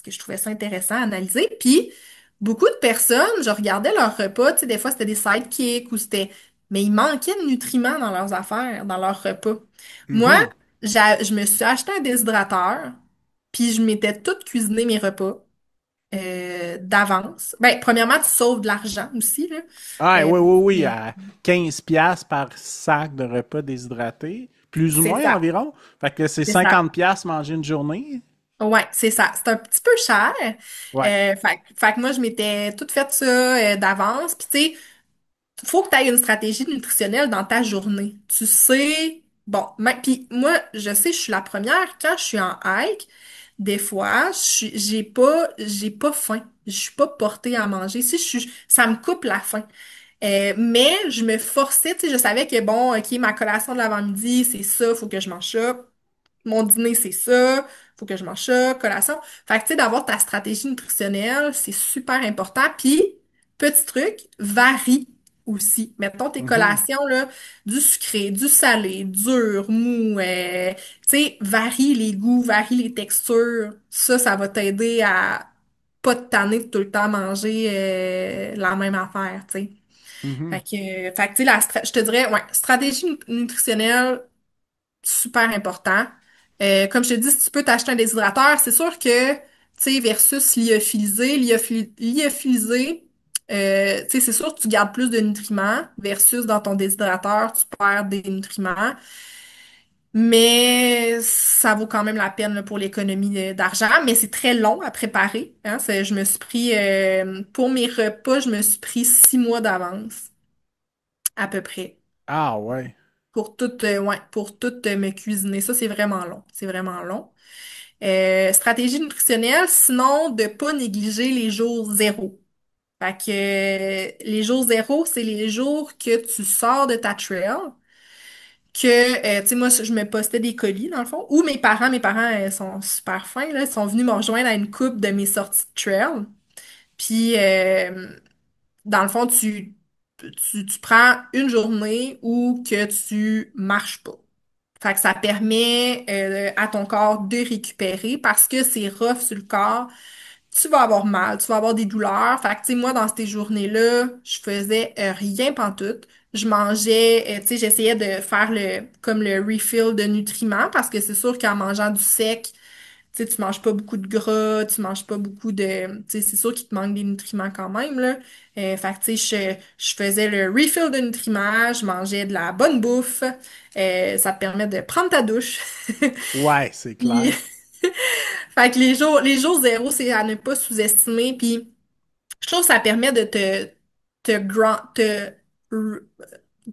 je trouvais ça intéressant à analyser. Puis, beaucoup de personnes, je regardais leurs repas, tu sais, des fois, c'était des sidekicks ou c'était... Mais il manquait de nutriments dans leurs affaires, dans leurs repas. Moi, Mhm. je me suis acheté un déshydrateur, puis je m'étais tout cuisiné mes repas d'avance. Ben, premièrement, tu sauves de l'argent aussi, là. Ah, oui, Parce oui, oui, que à 15 piastres par sac de repas déshydratés, plus ou c'est moins ça, environ. Fait que c'est c'est ça. 50 piastres manger une journée. Ouais, c'est ça. C'est un petit peu cher. Ouais. Fait que moi, je m'étais toute fait ça d'avance. Puis tu sais, faut que tu aies une stratégie nutritionnelle dans ta journée. Tu sais, bon, puis moi, je sais, je suis la première, quand je suis en hike, des fois, j'ai pas faim. Je suis pas portée à manger. Si je suis, ça me coupe la faim. Mais je me forçais, tu sais, je savais que bon, ok, ma collation de l'avant-midi, c'est ça, faut que je mange ça. Mon dîner, c'est ça. Faut que je mange ça, collation. Fait que, tu sais, d'avoir ta stratégie nutritionnelle, c'est super important. Puis, petit truc, varie aussi. Mettons tes Mhm. collations, là, du sucré, du salé, dur, mou, tu sais, varie les goûts, varie les textures. Ça va t'aider à pas te tanner de tout le temps manger la même affaire, tu sais. Mhm. Fait que, tu sais, je te dirais, ouais, stratégie nutritionnelle, super important. Comme je te dis, si tu peux t'acheter un déshydrateur, c'est sûr que, tu sais, versus lyophilisé, tu sais, c'est sûr que tu gardes plus de nutriments versus dans ton déshydrateur, tu perds des nutriments. Mais ça vaut quand même la peine là, pour l'économie d'argent, mais c'est très long à préparer. Hein. Je me suis pris, pour mes repas, je me suis pris 6 mois d'avance, à peu près. Ah, ouais. Pour tout me cuisiner. Ça, c'est vraiment long. C'est vraiment long. Stratégie nutritionnelle, sinon de pas négliger les jours zéro. Fait que les jours zéro, c'est les jours que tu sors de ta trail, que, tu sais, moi, je me postais des colis, dans le fond, ou mes parents sont super fins, là, ils sont venus me rejoindre à une coupe de mes sorties de trail. Puis, dans le fond, tu prends une journée où que tu marches pas. Fait que ça permet à ton corps de récupérer parce que c'est rough sur le corps. Tu vas avoir mal, tu vas avoir des douleurs. Fait que, tu sais, moi, dans ces journées-là, je faisais rien pantoute. Je mangeais, tu sais, j'essayais de faire comme le refill de nutriments parce que c'est sûr qu'en mangeant du sec, tu sais, tu manges pas beaucoup de gras, tu manges pas beaucoup de... Tu sais, c'est sûr qu'il te manque des nutriments quand même, là. Fait que, tu sais, je faisais le refill de nutriments, je mangeais de la bonne bouffe. Ça te permet de prendre ta douche. Ouais, c'est Puis, clair. fait que les jours zéro, c'est à ne pas sous-estimer. Puis, je trouve que ça permet de te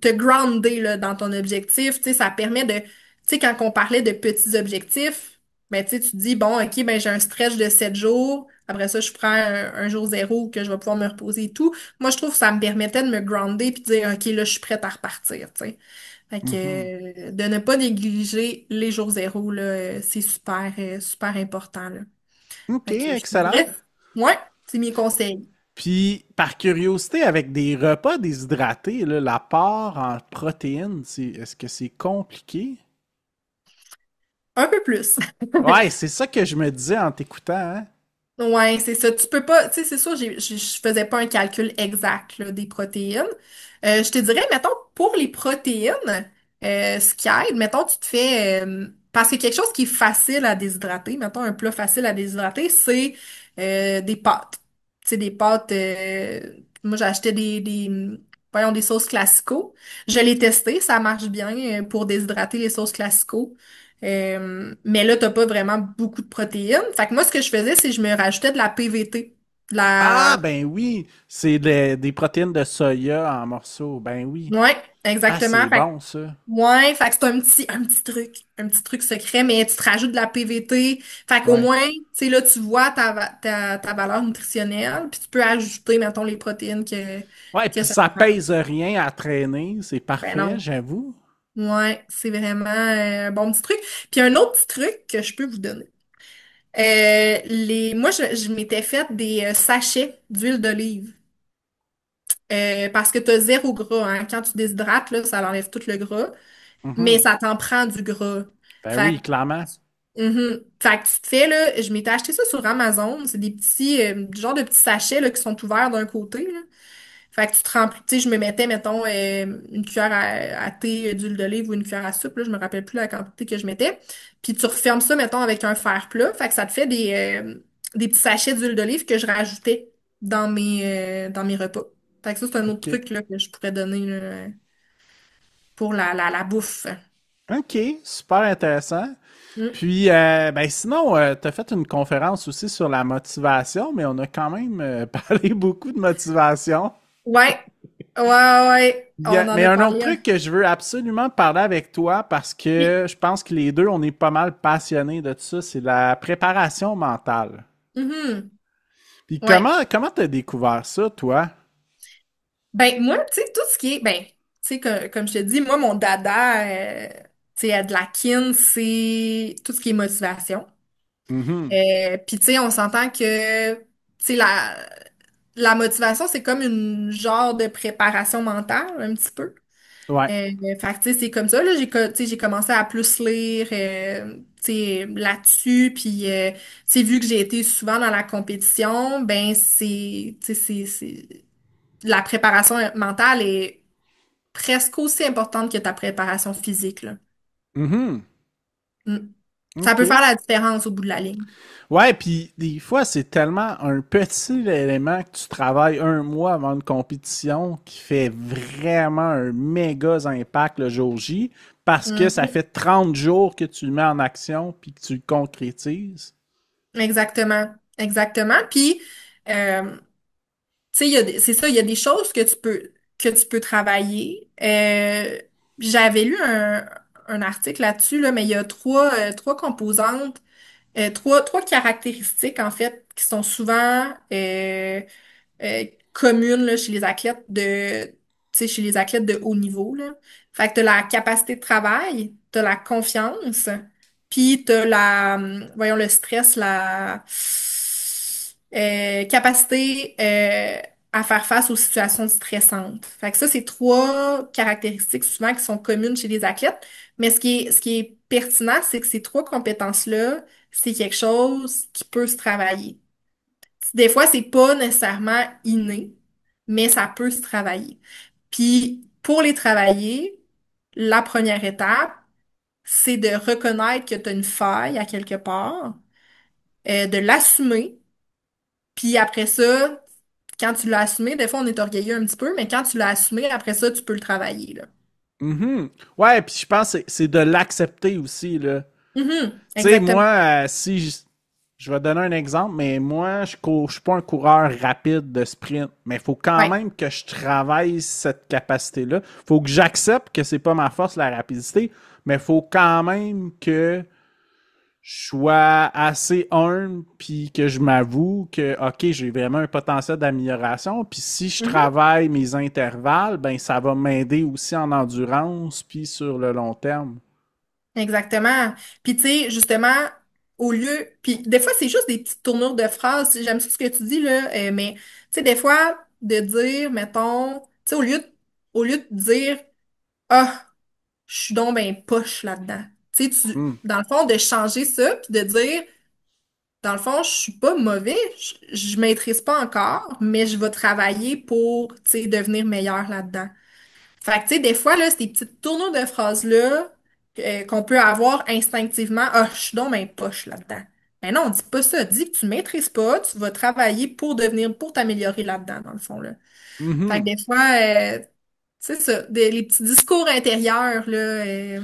te grounder là, dans ton objectif. Tu sais, ça permet de, tu sais, quand on parlait de petits objectifs, ben, tu sais, tu te dis, bon, OK, ben, j'ai un stretch de 7 jours. Après ça, je prends un jour zéro que je vais pouvoir me reposer et tout. Moi, je trouve que ça me permettait de me grounder puis de dire, OK, là, je suis prête à repartir, tu sais. Fait que Mhm. de ne pas négliger les jours zéro, là, c'est super, super important, là. OK, Fait que je te excellent. dirais, ouais, c'est mes conseils. Puis, par curiosité, avec des repas déshydratés, là, l'apport en protéines, est-ce que c'est compliqué? Un peu plus. Ouais, c'est ça que je me disais en t'écoutant, hein? Ouais, c'est ça. Tu peux pas, tu sais, c'est sûr, je faisais pas un calcul exact là, des protéines. Je te dirais, mettons, pour les protéines, ce qui aide, mettons, tu te fais, parce que quelque chose qui est facile à déshydrater, mettons, un plat facile à déshydrater, c'est des pâtes. Tu sais, des pâtes, moi j'ai acheté voyons, des sauces classico. Je l'ai testé, ça marche bien pour déshydrater les sauces classico. Mais là, t'as pas vraiment beaucoup de protéines. Fait que moi, ce que je faisais, c'est que je me rajoutais de la PVT. De Ah, la... ben oui, c'est des protéines de soya en morceaux. Ben oui. Ouais, Ah, exactement. c'est bon, ça. Ouais, fait que c'est un petit truc secret, mais tu te rajoutes de la PVT. Fait qu'au Ouais. moins, tu sais, là, tu vois ta valeur nutritionnelle, puis tu peux ajouter, mettons, les protéines Ouais, que puis ça ça te prend. pèse rien à traîner. C'est Ben parfait, non. j'avoue. Ouais, c'est vraiment un bon petit truc. Puis un autre petit truc que je peux vous donner. Moi, je m'étais fait des sachets d'huile d'olive. Parce que tu as zéro gras, hein. Quand tu déshydrates, là, ça enlève tout le gras, mais Mhm. ça t'en prend du gras. Ben Fait oui, clairement. Fait que tu te fais, là, je m'étais acheté ça sur Amazon. C'est des petits, genre de petits sachets, là, qui sont ouverts d'un côté, là. Fait que tu te remplis, tu sais, je me mettais, mettons, une cuillère à thé d'huile d'olive ou une cuillère à soupe, là, je me rappelle plus la quantité que je mettais. Puis tu refermes ça, mettons, avec un fer plat. Fait que ça te fait des petits sachets d'huile d'olive que je rajoutais dans mes repas. Fait que ça, c'est un autre OK. truc, là, que je pourrais donner, là, pour la bouffe. OK, super intéressant. Mm. Puis, ben sinon, tu as fait une conférence aussi sur la motivation, mais on a quand même parlé beaucoup de motivation. Ouais, ouais, ouais, on en Mais a un autre parlé. truc que je veux absolument parler avec toi parce Oui. que je pense que les deux, on est pas mal passionnés de ça, c'est la préparation mentale. Mhm. Puis Ouais. comment t'as découvert ça, toi? Ben, moi, tu sais, tout ce qui est, ben, tu sais, comme je te dis, moi, mon dada, tu sais, de la kin, c'est tout ce qui est motivation. Mhm. Puis, tu sais, on s'entend que, tu sais, la motivation, c'est comme une genre de préparation mentale, un petit peu. Ouais. Fait que, tu sais, c'est comme ça, là, tu sais, j'ai commencé à plus lire, tu sais, là-dessus, puis, tu sais, vu que j'ai été souvent dans la compétition, ben, tu sais, la préparation mentale est presque aussi importante que ta préparation physique, là. Mhm. Mm. Ça peut OK. faire la différence au bout de la ligne. Ouais, puis des fois, c'est tellement un petit élément que tu travailles un mois avant une compétition qui fait vraiment un méga impact le jour J parce que ça Mhm. fait 30 jours que tu le mets en action puis que tu le concrétises. Exactement. Exactement. Puis, tu sais, c'est ça, il y a des choses que tu peux travailler. J'avais lu un article là-dessus, là, mais il y a trois composantes, trois caractéristiques, en fait, qui sont souvent communes là, chez les athlètes tu sais, chez les athlètes de haut niveau, là. Fait que t'as la capacité de travail, t'as la confiance, puis t'as voyons, le stress, la capacité à faire face aux situations stressantes. Fait que ça, c'est trois caractéristiques souvent qui sont communes chez les athlètes. Mais ce qui est pertinent, c'est que ces trois compétences-là, c'est quelque chose qui peut se travailler. Des fois, c'est pas nécessairement inné, mais ça peut se travailler. Puis, pour les travailler, la première étape, c'est de reconnaître que tu as une faille à quelque part, de l'assumer, puis après ça, quand tu l'as assumé, des fois on est orgueilleux un petit peu, mais quand tu l'as assumé, après ça, tu peux le travailler, là. Mhm. Ouais, puis je pense que c'est de l'accepter aussi, là. Mhm, Tu sais, exactement. moi, je vais donner un exemple, mais moi, je suis pas un coureur rapide de sprint, mais il faut quand Ouais, même que je travaille cette capacité-là. Il faut que j'accepte que c'est pas ma force, la rapidité, mais il faut quand même que je sois assez humble puis que je m'avoue que, OK, j'ai vraiment un potentiel d'amélioration. Puis si je mhm, travaille mes intervalles, ben ça va m'aider aussi en endurance puis sur le long terme. exactement. Puis tu sais, justement, au lieu, puis des fois c'est juste des petites tournures de phrases. J'aime ça ce que tu dis là, mais tu sais des fois de dire, mettons, tu sais au lieu de dire ah je suis donc ben poche là-dedans. Tu sais, Hmm. dans le fond, de changer ça, puis de dire, dans le fond, je suis pas mauvais, je maîtrise pas encore, mais je vais travailler pour, tu sais, devenir meilleur là-dedans. Fait que, tu sais, des fois, là, ces petites tournures de phrases-là, qu'on peut avoir instinctivement, ah, je suis donc ben poche là-dedans. Mais non, dis pas ça. Dis que tu maîtrises pas, tu vas travailler pour devenir, pour t'améliorer là-dedans, dans le fond, là. Fait que Mhm. des fois, c'est ça, les petits discours intérieurs, là,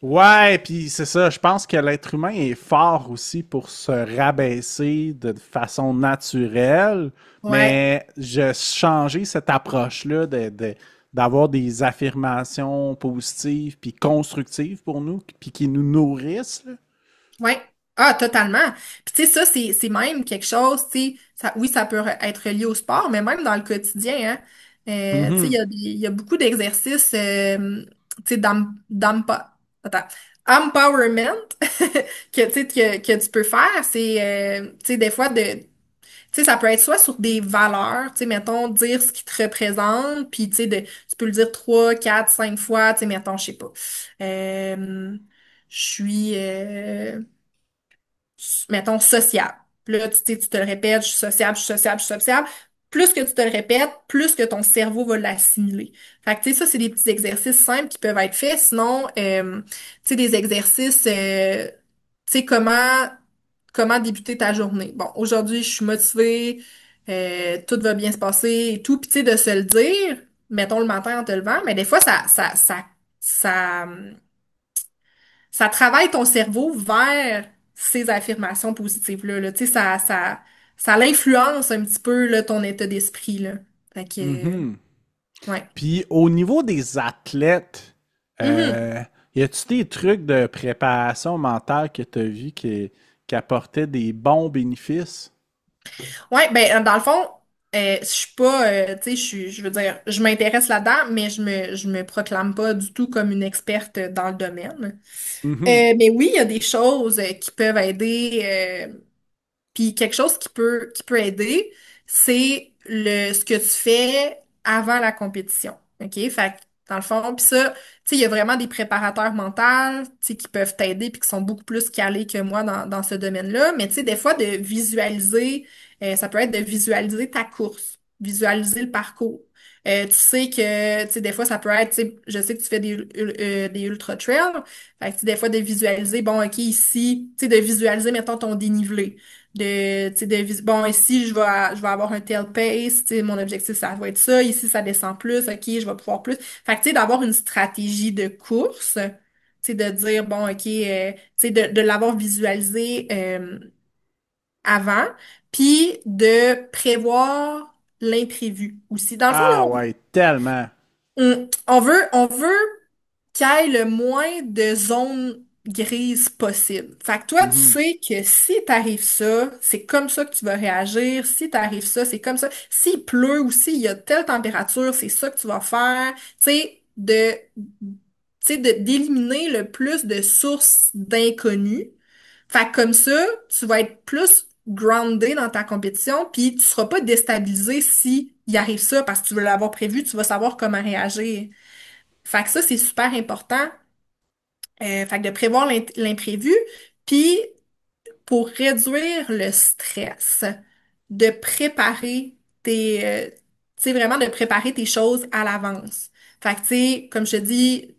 Ouais, puis c'est ça, je pense que l'être humain est fort aussi pour se rabaisser de façon naturelle, ouais. mais je changer cette approche-là d'avoir des affirmations positives puis constructives pour nous, puis qui nous nourrissent, là. Ouais. Ah, totalement. Puis tu sais, ça, c'est même quelque chose, tu sais, ça, oui, ça peut être lié au sport, mais même dans le quotidien, hein. Tu sais, Mhm. il y a beaucoup d'exercices, tu sais, attends, empowerment que, tu sais, que tu peux faire. C'est, tu sais, des fois, tu sais, ça peut être soit sur des valeurs, tu sais, mettons, dire ce qui te représente, puis, tu sais, tu peux le dire 3, 4, 5 fois, tu sais, mettons, je sais pas. Je suis... mettons, sociable. Puis là, tu sais, tu te le répètes, je suis sociable, je suis sociable, je suis sociable. Plus que tu te le répètes, plus que ton cerveau va l'assimiler. Fait que, tu sais, ça, c'est des petits exercices simples qui peuvent être faits. Sinon, tu sais, des exercices, tu sais, comment débuter ta journée. Bon, aujourd'hui, je suis motivée, tout va bien se passer et tout. Puis, tu sais, de se le dire, mettons le matin en te levant, mais des fois, ça, ça travaille ton cerveau vers ces affirmations positives-là. Là. Tu sais, ça l'influence un petit peu là, ton état d'esprit. Là. Fait que, Mhm. ouais. Puis au niveau des athlètes, Mhm. euh, y a-tu des trucs de préparation mentale que tu as vu qui apportaient des bons bénéfices? Ouais, ben, dans le fond, je suis pas, tu sais, je veux dire, je m'intéresse là-dedans, mais je me proclame pas du tout comme une experte dans le domaine. Mhm. Mais oui, il y a des choses qui peuvent aider. Puis quelque chose qui peut aider, c'est ce que tu fais avant la compétition. OK? Fait que, dans le fond, puis ça, tu sais, il y a vraiment des préparateurs mentaux, tu sais, qui peuvent t'aider puis qui sont beaucoup plus calés que moi dans ce domaine-là. Mais tu sais, des fois, de visualiser, ça peut être de visualiser ta course, visualiser le parcours. Tu sais que, tu sais, des fois, ça peut être, tu sais, je sais que tu fais des ultra trails. Fait que, tu sais, des fois, de visualiser, bon, OK, ici, tu sais, de visualiser, mettons, ton dénivelé tu sais, bon, ici, je vais avoir un tel pace, tu sais, mon objectif, ça va être ça. Ici, ça descend plus, OK, je vais pouvoir plus. Fait que, tu sais, d'avoir une stratégie de course, tu sais, de dire, bon, OK, tu sais, de l'avoir visualisé avant, puis de prévoir l'imprévu aussi. Dans le fond, Ah là, ouais, tellement. on veut qu'il y ait le moins de zones grises possible. Fait que toi, tu Mhm. sais que si t'arrives ça, c'est comme ça que tu vas réagir. Si t'arrives ça, c'est comme ça. S'il pleut ou s'il y a telle température, c'est ça que tu vas faire. D'éliminer le plus de sources d'inconnus. Fait que comme ça, tu vas être plus groundé dans ta compétition, puis tu seras pas déstabilisé si il arrive ça parce que tu veux l'avoir prévu, tu vas savoir comment réagir. Fait que ça, c'est super important. Fait que de prévoir l'imprévu. Puis, pour réduire le stress, de préparer tu sais, vraiment de préparer tes choses à l'avance. Fait que, tu sais, comme je te dis,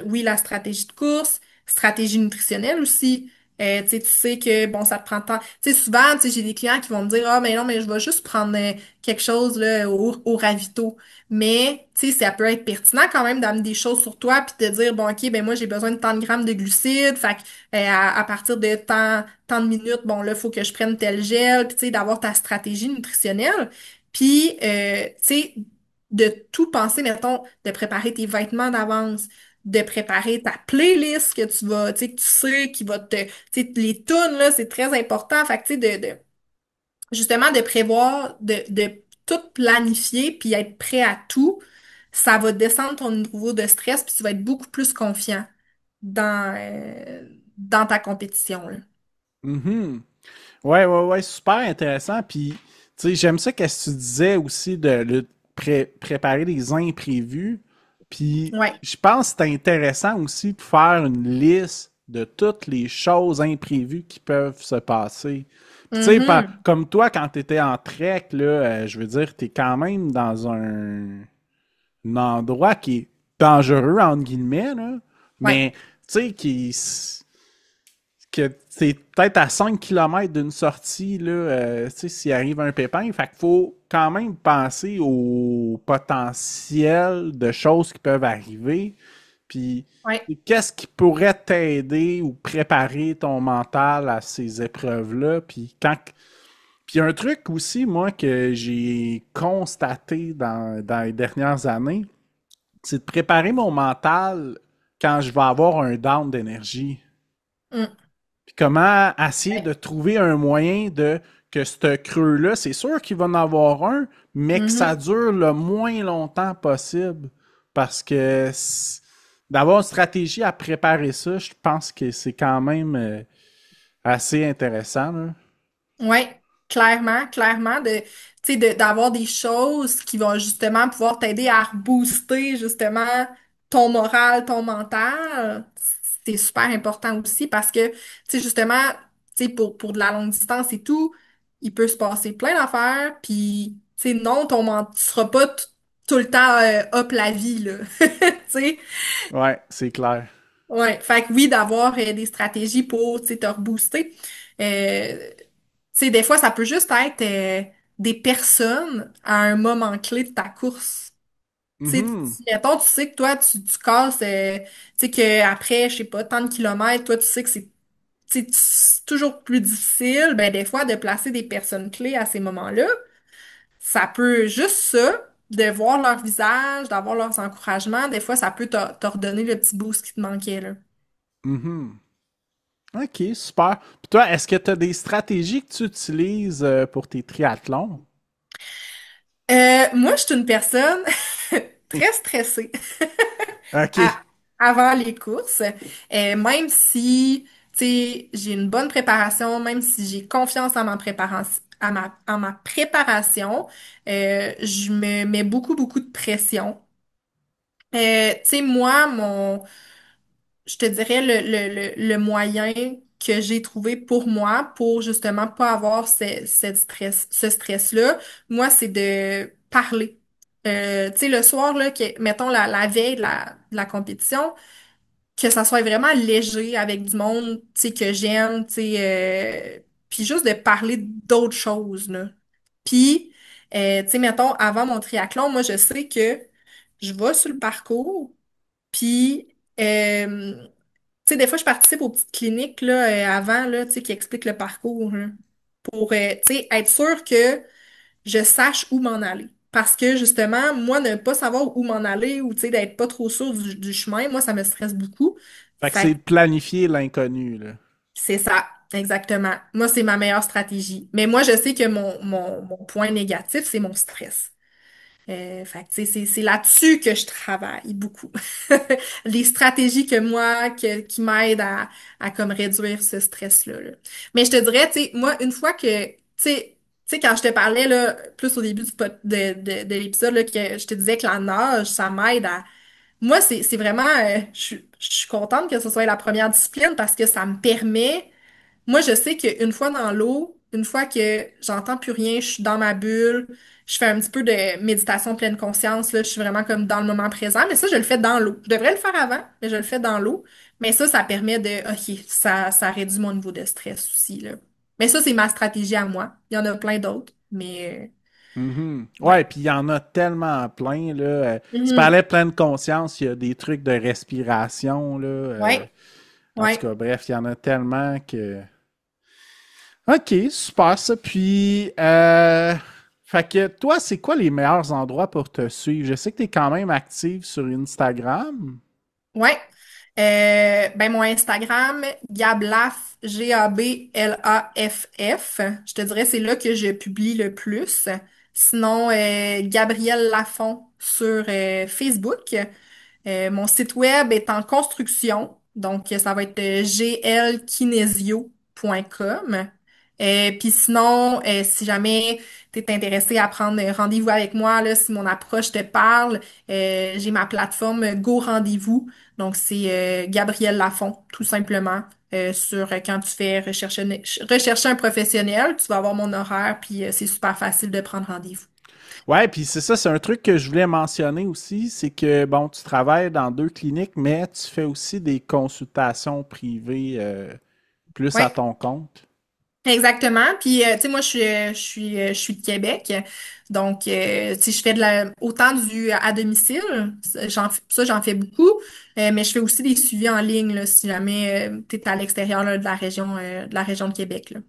oui, la stratégie de course, stratégie nutritionnelle aussi. Tu sais, tu sais que, bon, ça te prend de temps. Tu sais, souvent, tu sais, j'ai des clients qui vont me dire, ah, mais non, mais je vais juste prendre quelque chose, là, au ravito. Mais, tu sais, ça peut être pertinent quand même d'amener des choses sur toi puis de dire, bon, OK, ben moi, j'ai besoin de tant de grammes de glucides. Fait que, à partir de tant de minutes, bon, là, il faut que je prenne tel gel. Puis, tu sais, d'avoir ta stratégie nutritionnelle. Puis, tu sais, de tout penser, mettons, de préparer tes vêtements d'avance, de préparer ta playlist que tu vas, tu sais, que tu sais, qui va te, tu sais, les tunes, là, c'est très important. Fait que, tu sais, justement, de prévoir, de tout planifier puis être prêt à tout, ça va descendre ton niveau de stress puis tu vas être beaucoup plus confiant dans ta compétition, là. Mhm. Ouais, ouais, ouais, super intéressant. Puis, tu sais, j'aime ça qu'est-ce que tu disais aussi de préparer des imprévus. Puis, Ouais. je pense que c'est intéressant aussi de faire une liste de toutes les choses imprévues qui peuvent se passer. Puis, tu sais, Mhm. comme toi, quand tu étais en trek, là, je veux dire, tu es quand même dans un endroit qui est dangereux, entre guillemets, là, Ouais. mais, tu sais, que c'est peut-être à 5 km d'une sortie, là, tu sais, s'il arrive un pépin. Fait qu'il faut quand même penser au potentiel de choses qui peuvent arriver. Puis, Ouais. qu'est-ce qui pourrait t'aider ou préparer ton mental à ces épreuves-là? Puis un truc aussi, moi, que j'ai constaté dans les dernières années, c'est de préparer mon mental quand je vais avoir un down d'énergie. Mm. Puis comment essayer Ouais. de trouver un moyen de que ce creux-là, c'est sûr qu'il va en avoir un, mais que ça Mhm. dure le moins longtemps possible. Parce que d'avoir une stratégie à préparer ça, je pense que c'est quand même assez intéressant, là. Ouais, clairement, clairement, tu sais, d'avoir des choses qui vont justement pouvoir t'aider à rebooster justement ton moral, ton mental. C'est super important aussi parce que, tu sais, justement, tu sais, pour de la longue distance et tout, il peut se passer plein d'affaires, puis, tu sais, non, tu seras pas tout le temps up la vie, là. Tu sais, Ouais, c'est clair. ouais, fait que oui, d'avoir des stratégies pour, tu sais, te rebooster. Tu sais, des fois, ça peut juste être des personnes à un moment clé de ta course. Tu sais, Mhm. mettons, tu sais que toi, tu casses, tu sais qu'après, je sais pas, tant de kilomètres, toi, tu sais que c'est toujours plus difficile. Ben, des fois, de placer des personnes clés à ces moments-là, ça peut juste ça, de voir leur visage, d'avoir leurs encouragements, des fois, ça peut te redonner le petit boost qui te manquait, là. Mhm. OK, super. Puis toi, est-ce que tu as des stratégies que tu utilises pour tes triathlons? Moi, je suis une personne très stressée OK. à- avant les courses. Même si, tu sais, j'ai une bonne préparation, même si j'ai confiance en ma préparation, en ma préparation, je me mets beaucoup, beaucoup de pression. Tu sais, moi, je te dirais le moyen que j'ai trouvé pour moi, pour justement pas avoir ce stress-là, moi, c'est de parler. Tu sais, le soir, là, mettons la veille de la compétition, que ça soit vraiment léger avec du monde, tu sais, que j'aime, tu sais, puis juste de parler d'autres choses, là. Puis, tu sais, mettons, avant mon triathlon, moi, je sais que je vais sur le parcours, puis, tu sais, des fois, je participe aux petites cliniques là, avant là, tu sais, qui expliquent le parcours là, pour tu sais, être sûr que je sache où m'en aller. Parce que justement, moi, ne pas savoir où m'en aller ou tu sais, d'être pas trop sûr du chemin, moi, ça me stresse beaucoup. Fait que Fait c'est que de planifier l'inconnu, là. c'est ça, exactement. Moi, c'est ma meilleure stratégie. Mais moi, je sais que mon point négatif, c'est mon stress. Fait que, tu sais, c'est là-dessus que je travaille beaucoup. Les stratégies que moi, qui m'aident à comme réduire ce stress-là, là. Mais je te dirais, tu sais, moi, une fois que, tu sais, quand je te parlais, là, plus au début de l'épisode, là, que je te disais que la nage, ça m'aide à... Moi, c'est vraiment... je suis contente que ce soit la première discipline parce que ça me permet moi, je sais qu'une fois dans l'eau, une fois que j'entends plus rien, je suis dans ma bulle, je fais un petit peu de méditation pleine conscience, là, je suis vraiment comme dans le moment présent, mais ça, je le fais dans l'eau. Je devrais le faire avant, mais je le fais dans l'eau. Mais ça permet OK, ça réduit mon niveau de stress aussi, là. Mais ça, c'est ma stratégie à moi. Il y en a plein d'autres, mais Mhm. ouais. Ouais, puis il y en a tellement plein, là. Tu Mhm. parlais de pleine conscience, il y a des trucs de respiration, là. Ouais, En tout ouais. cas, bref, il y en a tellement que. Ok, super ça. Puis, fait que toi, c'est quoi les meilleurs endroits pour te suivre? Je sais que tu es quand même active sur Instagram. Ouais. Ben mon Instagram, Gablaf, Gablaff. Je te dirais c'est là que je publie le plus. Sinon, Gabrielle Lafont sur Facebook. Mon site web est en construction, donc ça va être glkinesio.com. Puis sinon, si jamais tu es intéressé à prendre rendez-vous avec moi, là, si mon approche te parle, j'ai ma plateforme Go Rendez-vous. Donc c'est Gabrielle Lafont, tout simplement. Sur quand tu fais rechercher un professionnel, tu vas avoir mon horaire, puis c'est super facile de prendre rendez-vous. Ouais, puis c'est ça, c'est un truc que je voulais mentionner aussi, c'est que, bon, tu travailles dans deux cliniques, mais tu fais aussi des consultations privées plus à Ouais. ton compte. Exactement. Puis, tu sais, moi, je suis de Québec. Donc, tu sais, je fais autant du à domicile. J'en fais beaucoup. Mais je fais aussi des suivis en ligne, là, si jamais tu es à l'extérieur là, de la région de Québec, là.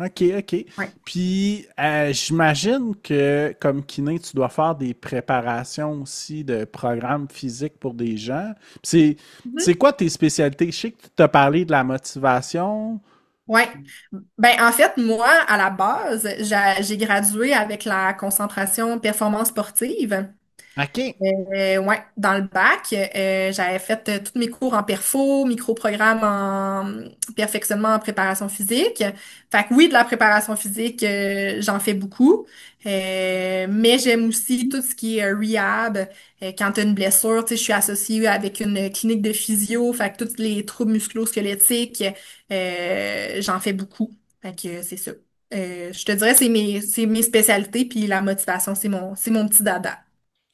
OK, OK. Ouais. Puis, j'imagine que comme kiné, tu dois faire des préparations aussi de programmes physiques pour des gens. C'est quoi tes spécialités? Je sais que tu t'as parlé de la motivation. Ouais. Ben, en fait, moi, à la base, j'ai gradué avec la concentration performance sportive. OK. Ouais, dans le bac, j'avais fait tous mes cours en perfo, micro-programme en perfectionnement en préparation physique. Fait que oui, de la préparation physique, j'en fais beaucoup. Mais j'aime aussi tout ce qui est rehab. Quand tu as une blessure, tu sais, je suis associée avec une clinique de physio. Fait que tous les troubles musculo-squelettiques, j'en fais beaucoup. Fait que c'est ça. Je te dirais, c'est mes spécialités, puis la motivation, c'est mon petit dada.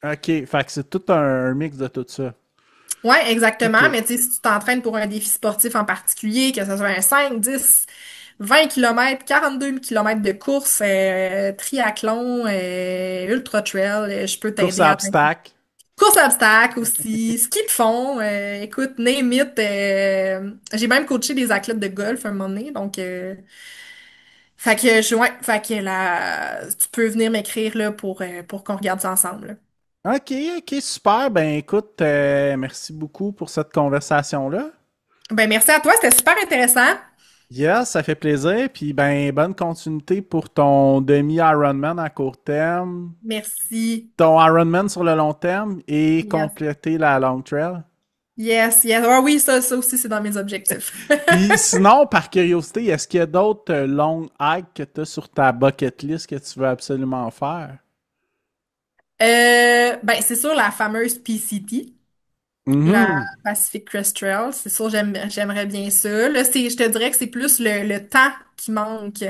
OK. Fait que c'est tout un mix de tout ça. Ouais, exactement. OK. Mais tu sais, si tu t'entraînes pour un défi sportif en particulier, que ce soit un 5, 10, 20 km, 42 kilomètres de course, triathlon, ultra trail, je peux Course t'aider à à obstacles. course à obstacles aussi, ski de fond, écoute, name it, j'ai même coaché des athlètes de golf un moment donné, donc fait que ouais, fait que là, tu peux venir m'écrire là pour qu'on regarde ça ensemble, là. OK, OK, super. Ben écoute, merci beaucoup pour cette conversation-là. Ben merci à toi, c'était super intéressant. Yes, ça fait plaisir. Puis ben bonne continuité pour ton demi-Ironman à court terme, Merci. ton Ironman sur le long terme et Yes. compléter la long trail. Yes, yes. Ah oui, ça aussi, c'est dans mes objectifs. Puis sinon, par curiosité, est-ce qu'il y a d'autres longs hikes que tu as sur ta bucket list que tu veux absolument faire? Ben, c'est sûr, la fameuse PCT, la Mhm. Pacific Crest Trail, c'est sûr, j'aimerais bien ça. Là, je te dirais que c'est plus le temps qui manque.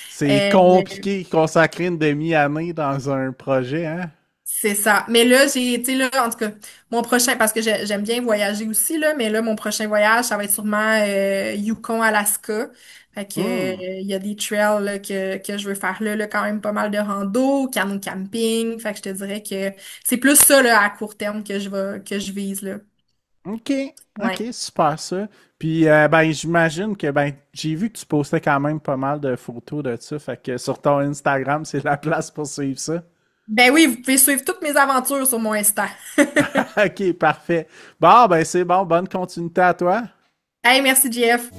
C'est compliqué de consacrer une demi-année dans un projet, hein? C'est ça. Mais là, tu sais, là, en tout cas, mon prochain, parce que j'aime bien voyager aussi, là, mais là, mon prochain voyage, ça va être sûrement Yukon, Alaska. Fait que, Hmm. il y a des trails là, que je veux faire là, quand même pas mal de rando, canot camping. Fait que je te dirais que c'est plus ça, là, à court terme que je vise, là. OK, OK, Ouais. super ça. Puis ben j'imagine que ben j'ai vu que tu postais quand même pas mal de photos de ça, fait que sur ton Instagram, c'est la place pour suivre ça. Ben oui, vous pouvez suivre toutes mes aventures sur mon Insta. OK, parfait. Bon, ben c'est bon, bonne continuité à toi. Hey, merci, Jeff.